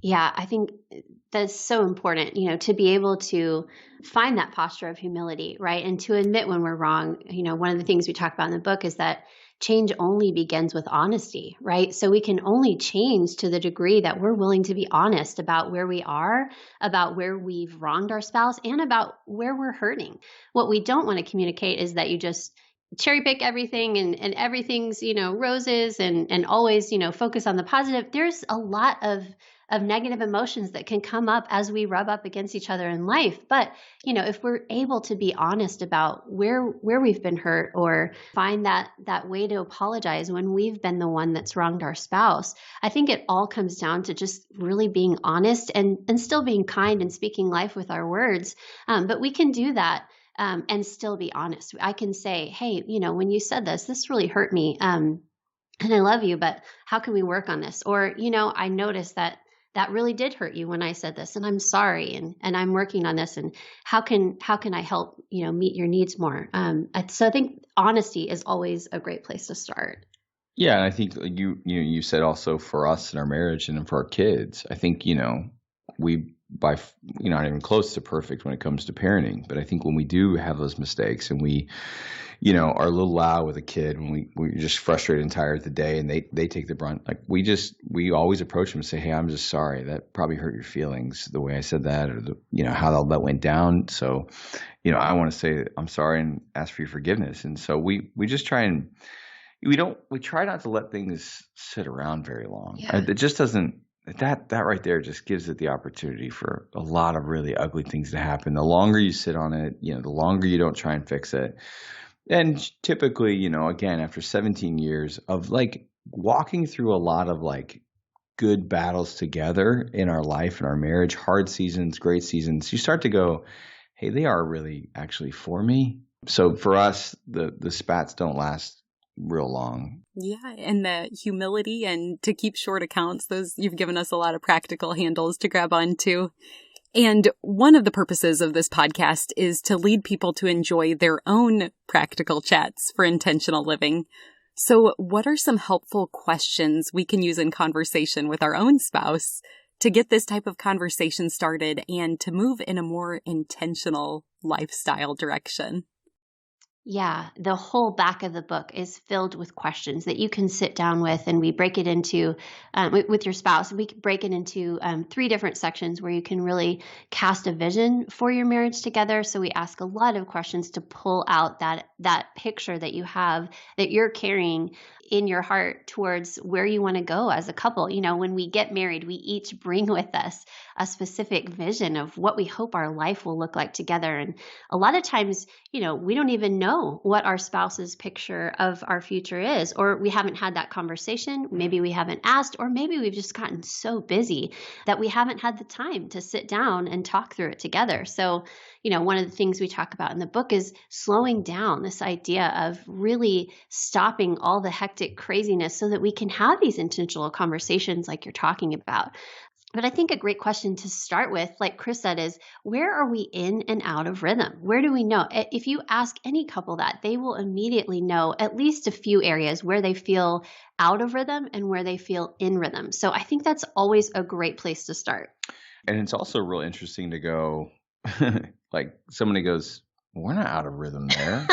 Yeah, I think that's so important, to be able to find that posture of humility, right? And to admit when we're wrong. One of the things we talk about in the book is that change only begins with honesty, right? So we can only change to the degree that we're willing to be honest about where we are, about where we've wronged our spouse, and about where we're hurting. What we don't want to communicate is that you just cherry pick everything and everything's, roses and always, focus on the positive. There's a lot of negative emotions that can come up as we rub up against each other in life. But, if we're able to be honest about where we've been hurt or find that way to apologize when we've been the one that's wronged our spouse, I think it all comes down to just really being honest and still being kind and speaking life with our words. But we can do that and still be honest. I can say, hey, when you said this really hurt me. And I love you, but how can we work on this? Or, I noticed that really did hurt you when I said this, and I'm sorry, and I'm working on this, and how can I help, meet your needs more? So I think honesty is always a great place to start. Yeah. And I think you said also for us in our marriage and for our kids, I think, we not even close to perfect when it comes to parenting, but I think when we do have those mistakes and we, are a little loud with a kid when we're just frustrated and tired of the day and they take the brunt, like we always approach them and say, hey, I'm just sorry. That probably hurt your feelings the way I said that, or how all that went down. So, I want to say I'm sorry and ask for your forgiveness. And so we just try and we try not to let things sit around very long. Yeah. It just doesn't, that right there just gives it the opportunity for a lot of really ugly things to happen. The longer you sit on it, the longer you don't try and fix it. And typically, again, after 17 years of like walking through a lot of like good battles together in our life and our marriage, hard seasons, great seasons, you start to go, hey, they are really actually for me. So for us, the spats don't last real long. Yeah, and the humility and to keep short accounts, those you've given us a lot of practical handles to grab onto. And one of the purposes of this podcast is to lead people to enjoy their own practical chats for intentional living. So what are some helpful questions we can use in conversation with our own spouse to get this type of conversation started and to move in a more intentional lifestyle direction? Yeah, the whole back of the book is filled with questions that you can sit down with, and we break it into with your spouse. We can break it into 3 different sections where you can really cast a vision for your marriage together. So we ask a lot of questions to pull out that picture that you have, that you're carrying in your heart towards where you want to go as a couple. When we get married, we each bring with us a specific vision of what we hope our life will look like together. And a lot of times, we don't even know what our spouse's picture of our future is, or we haven't had that conversation. Maybe we haven't asked, or maybe we've just gotten so busy that we haven't had the time to sit down and talk through it together. So, one of the things we talk about in the book is slowing down, this idea of really stopping all the hectic craziness so that we can have these intentional conversations like you're talking about. But I think a great question to start with, like Chris said, is where are we in and out of rhythm? Where do we know? If you ask any couple that, they will immediately know at least a few areas where they feel out of rhythm and where they feel in rhythm. So I think that's always a great place to start. And it's also real interesting to go, like somebody goes, we're not out of rhythm there.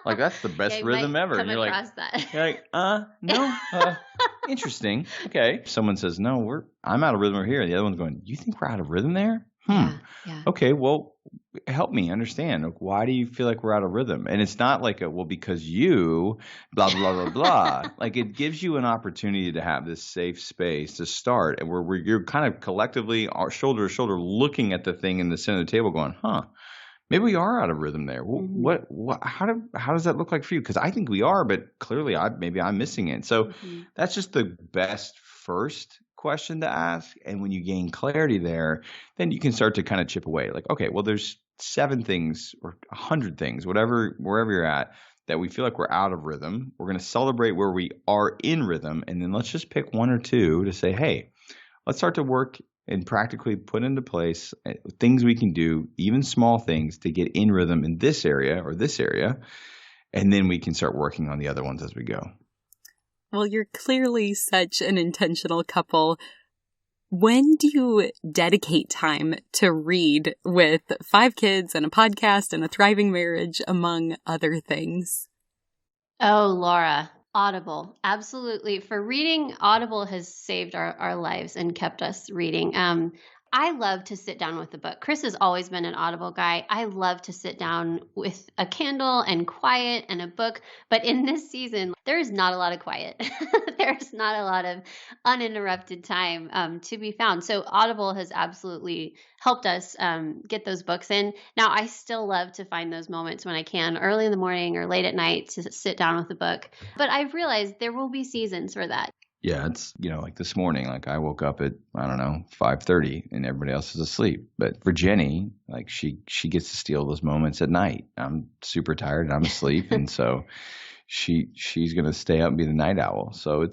Like that's the best rhythm ever. And you're like, no, interesting. Okay. Someone says, no, I'm out of rhythm here. And the other one's going, you think we're out of rhythm there? Yeah. Okay. Well, help me understand. Like, why do you feel like we're out of rhythm? And it's not like because you blah, blah, blah, blah. Like it gives you an opportunity to have this safe space to start and where you're kind of collectively shoulder to shoulder looking at the thing in the center of the table going, maybe we are out of rhythm there. What? How does that look like for you? Because I think we are, but clearly maybe I'm missing it. So that's just the best first question to ask. And when you gain clarity there, then you can start to kind of chip away. Like, okay, well, there's 7 things or 100 things, wherever you're at, that we feel like we're out of rhythm. We're going to celebrate where we are in rhythm, and then let's just pick 1 or 2 to say, hey, let's start to work and practically put into place things we can do, even small things, to get in rhythm in this area or this area. And then we can start working on the other ones as we go. Well, you're clearly such an intentional couple. When do you dedicate time to read with 5 kids and a podcast and a thriving marriage, among other things? Oh, Laura. Audible. Absolutely. For reading, Audible has saved our lives and kept us reading. I love to sit down with a book. Chris has always been an Audible guy. I love to sit down with a candle and quiet and a book. But in this season, there is not a lot of quiet. There's not a lot of uninterrupted time to be found. So Audible has absolutely helped us get those books in. Now, I still love to find those moments when I can, early in the morning or late at night, to sit down with a book. But I've realized there will be seasons for that. Yeah, it's, like this morning, like I woke up at, 5:30 and everybody else is asleep. But for Jenni, like she gets to steal those moments at night. I'm super tired and I'm asleep. And so she's going to stay up and be the night owl. So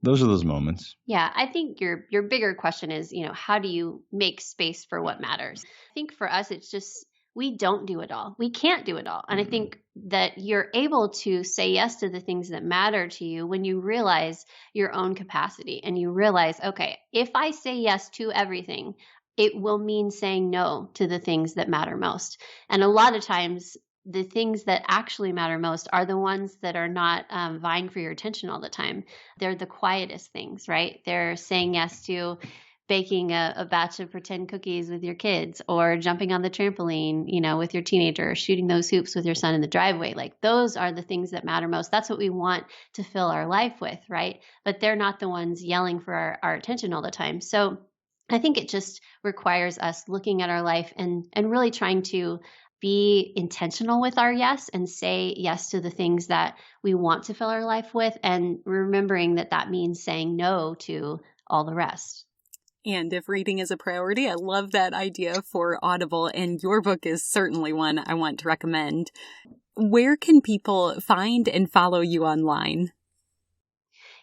those are those moments. Yeah, I think your bigger question is, how do you make space for what matters? I think for us, it's just, we don't do it all. We can't do it all. And I think that you're able to say yes to the things that matter to you when you realize your own capacity and you realize, okay, if I say yes to everything, it will mean saying no to the things that matter most. And a lot of times, the things that actually matter most are the ones that are not vying for your attention all the time. They're the quietest things, right? They're saying yes to baking a batch of pretend cookies with your kids, or jumping on the trampoline, with your teenager, or shooting those hoops with your son in the driveway. Like those are the things that matter most. That's what we want to fill our life with, right? But they're not the ones yelling for our attention all the time. So I think it just requires us looking at our life and really trying to be intentional with our yes and say yes to the things that we want to fill our life with, and remembering that means saying no to all the rest. And if reading is a priority, I love that idea for Audible, and your book is certainly one I want to recommend. Where can people find and follow you online?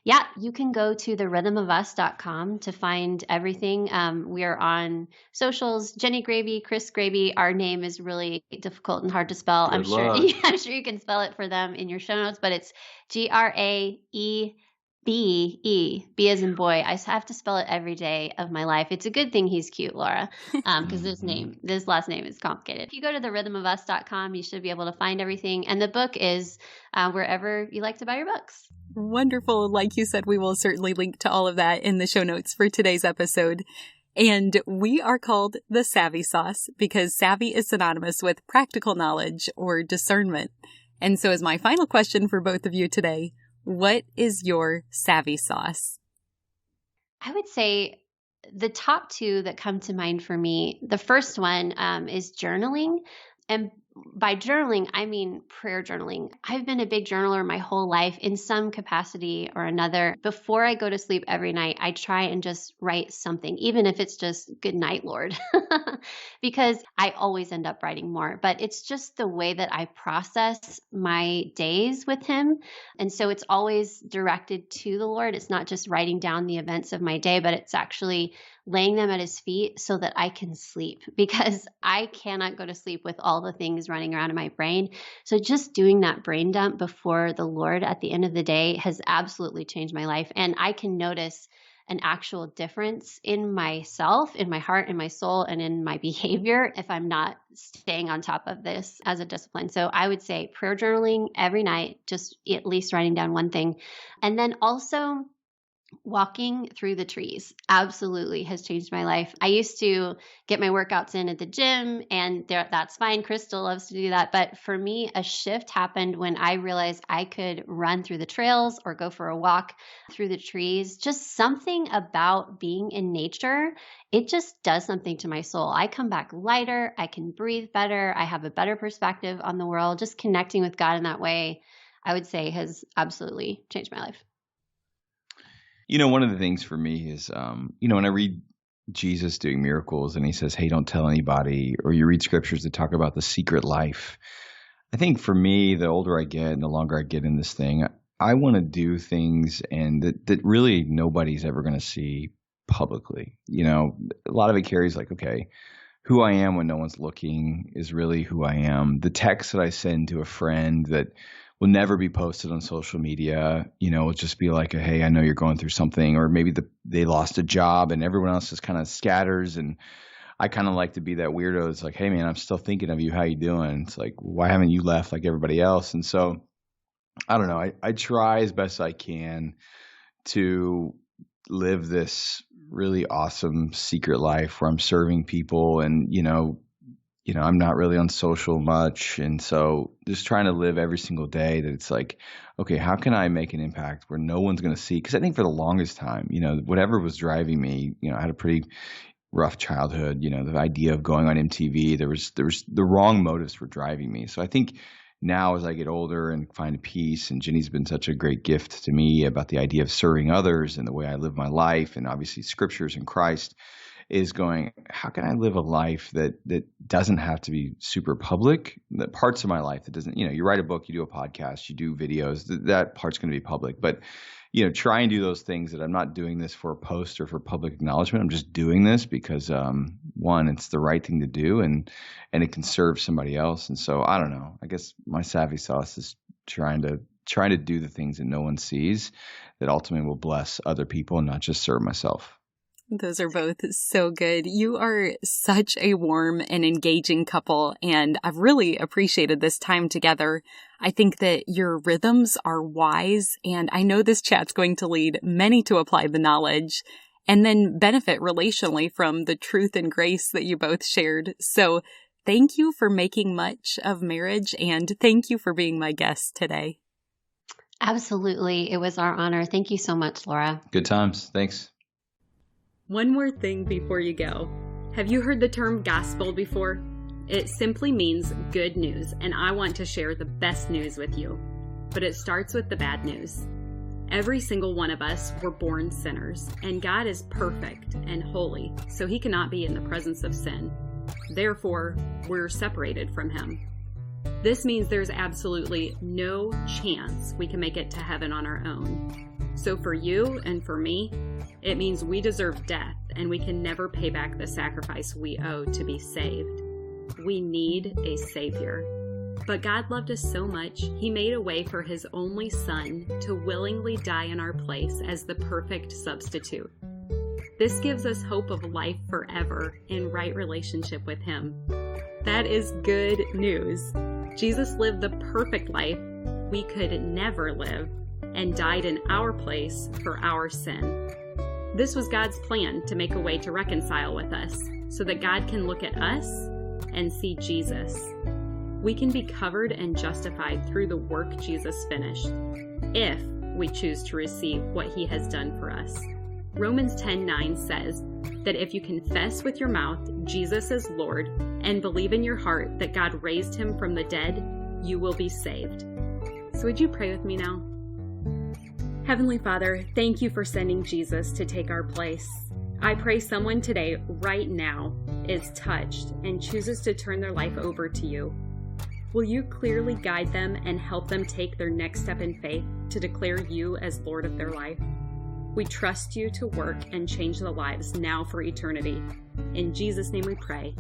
Yeah, you can go to therhythmofus.com to find everything. We are on socials. Jenni Graebe, Chris Graebe. Our name is really difficult and hard to spell. Good luck. I'm sure you can spell it for them in your show notes, but it's Graebe. B as in boy. I have to spell it every day of my life. It's a good thing he's cute, Laura, because this last name is complicated. If you go to therhythmofus.com, you should be able to find everything. And the book is wherever you like to buy your books. Wonderful. Like you said, we will certainly link to all of that in the show notes for today's episode. And we are called the Savvy Sauce because savvy is synonymous with practical knowledge or discernment. And so as my final question for both of you today, what is your savvy sauce? I would say the top two that come to mind for me, the first one is journaling. And by journaling, I mean prayer journaling. I've been a big journaler my whole life in some capacity or another. Before I go to sleep every night, I try and just write something, even if it's just good night, Lord, because I always end up writing more. But it's just the way that I process my days with Him. And so it's always directed to the Lord. It's not just writing down the events of my day, but it's actually laying them at His feet so that I can sleep, because I cannot go to sleep with all the things running around in my brain. So just doing that brain dump before the Lord at the end of the day has absolutely changed my life. And I can notice an actual difference in myself, in my heart, in my soul, and in my behavior if I'm not staying on top of this as a discipline. So I would say prayer journaling every night, just at least writing down one thing. And then also walking through the trees absolutely has changed my life. I used to get my workouts in at the gym, and that's fine. Crystal loves to do that. But for me, a shift happened when I realized I could run through the trails or go for a walk through the trees. Just something about being in nature, it just does something to my soul. I come back lighter. I can breathe better. I have a better perspective on the world. Just connecting with God in that way, I would say, has absolutely changed my life. One of the things for me is, when I read Jesus doing miracles and He says, hey, don't tell anybody, or you read scriptures that talk about the secret life. I think for me, the older I get and the longer I get in this thing, I want to do things and that really nobody's ever going to see publicly. A lot of it carries like, okay, who I am when no one's looking is really who I am. The text that I send to a friend that will never be posted on social media, it'll just be like, hey, I know you're going through something, or maybe they lost a job and everyone else just kind of scatters. And I kind of like to be that weirdo. It's like, hey man, I'm still thinking of you. How you doing? It's like, why haven't you left like everybody else? And so I don't know. I try as best I can to live this really awesome secret life where I'm serving people and, I'm not really on social much. And so just trying to live every single day that it's like, okay, how can I make an impact where no one's going to see? Because I think for the longest time, whatever was driving me, I had a pretty rough childhood, the idea of going on MTV, there was the wrong motives for driving me. So I think now as I get older and find peace, and Jenni's been such a great gift to me about the idea of serving others and the way I live my life, and obviously scriptures and Christ, is going, how can I live a life that doesn't have to be super public? That parts of my life that doesn't, you write a book, you do a podcast, you do videos, that part's going to be public. But, try and do those things that I'm not doing this for a post or for public acknowledgement. I'm just doing this because, one, it's the right thing to do and it can serve somebody else. And so I don't know, I guess my savvy sauce is trying to do the things that no one sees that ultimately will bless other people and not just serve myself. Those are both so good. You are such a warm and engaging couple, and I've really appreciated this time together. I think that your rhythms are wise, and I know this chat's going to lead many to apply the knowledge and then benefit relationally from the truth and grace that you both shared. So thank you for making much of marriage, and thank you for being my guest today. Absolutely. It was our honor. Thank you so much, Laura. Good times. Thanks. One more thing before you go. Have you heard the term gospel before? It simply means good news, and I want to share the best news with you. But it starts with the bad news. Every single one of us were born sinners, and God is perfect and holy, so He cannot be in the presence of sin. Therefore, we're separated from Him. This means there's absolutely no chance we can make it to heaven on our own. So for you and for me, it means we deserve death and we can never pay back the sacrifice we owe to be saved. We need a Savior. But God loved us so much, He made a way for His only Son to willingly die in our place as the perfect substitute. This gives us hope of life forever in right relationship with Him. That is good news. Jesus lived the perfect life we could never live and died in our place for our sin. This was God's plan to make a way to reconcile with us so that God can look at us and see Jesus. We can be covered and justified through the work Jesus finished if we choose to receive what He has done for us. Romans 10:9 says that if you confess with your mouth Jesus is Lord and believe in your heart that God raised Him from the dead, you will be saved. So would you pray with me now? Heavenly Father, thank you for sending Jesus to take our place. I pray someone today, right now, is touched and chooses to turn their life over to you. Will you clearly guide them and help them take their next step in faith to declare you as Lord of their life? We trust you to work and change the lives now for eternity. In Jesus' name we pray.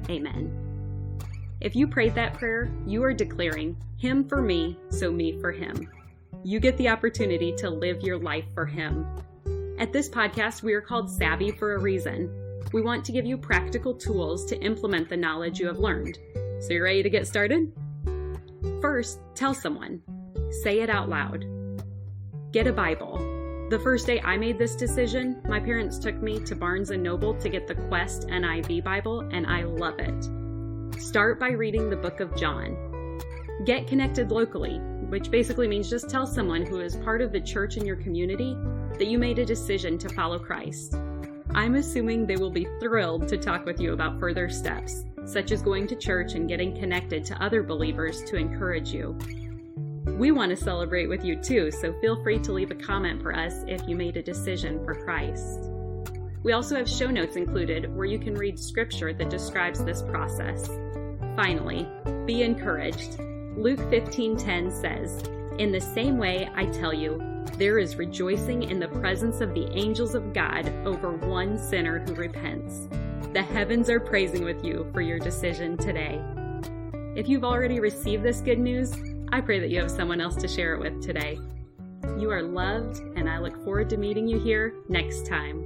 Amen. If you prayed that prayer, you are declaring Him for me, so me for Him. You get the opportunity to live your life for Him. At this podcast, we are called Savvy for a reason. We want to give you practical tools to implement the knowledge you have learned. So you ready to get started? First, tell someone. Say it out loud. Get a Bible. The first day I made this decision, my parents took me to Barnes & Noble to get the Quest NIV Bible, and I love it. Start by reading the book of John. Get connected locally, which basically means just tell someone who is part of the church in your community that you made a decision to follow Christ. I'm assuming they will be thrilled to talk with you about further steps, such as going to church and getting connected to other believers to encourage you. We want to celebrate with you too, so feel free to leave a comment for us if you made a decision for Christ. We also have show notes included where you can read scripture that describes this process. Finally, be encouraged. Luke 15:10 says, "In the same way I tell you, there is rejoicing in the presence of the angels of God over one sinner who repents." The heavens are praising with you for your decision today. If you've already received this good news, I pray that you have someone else to share it with today. You are loved, and I look forward to meeting you here next time.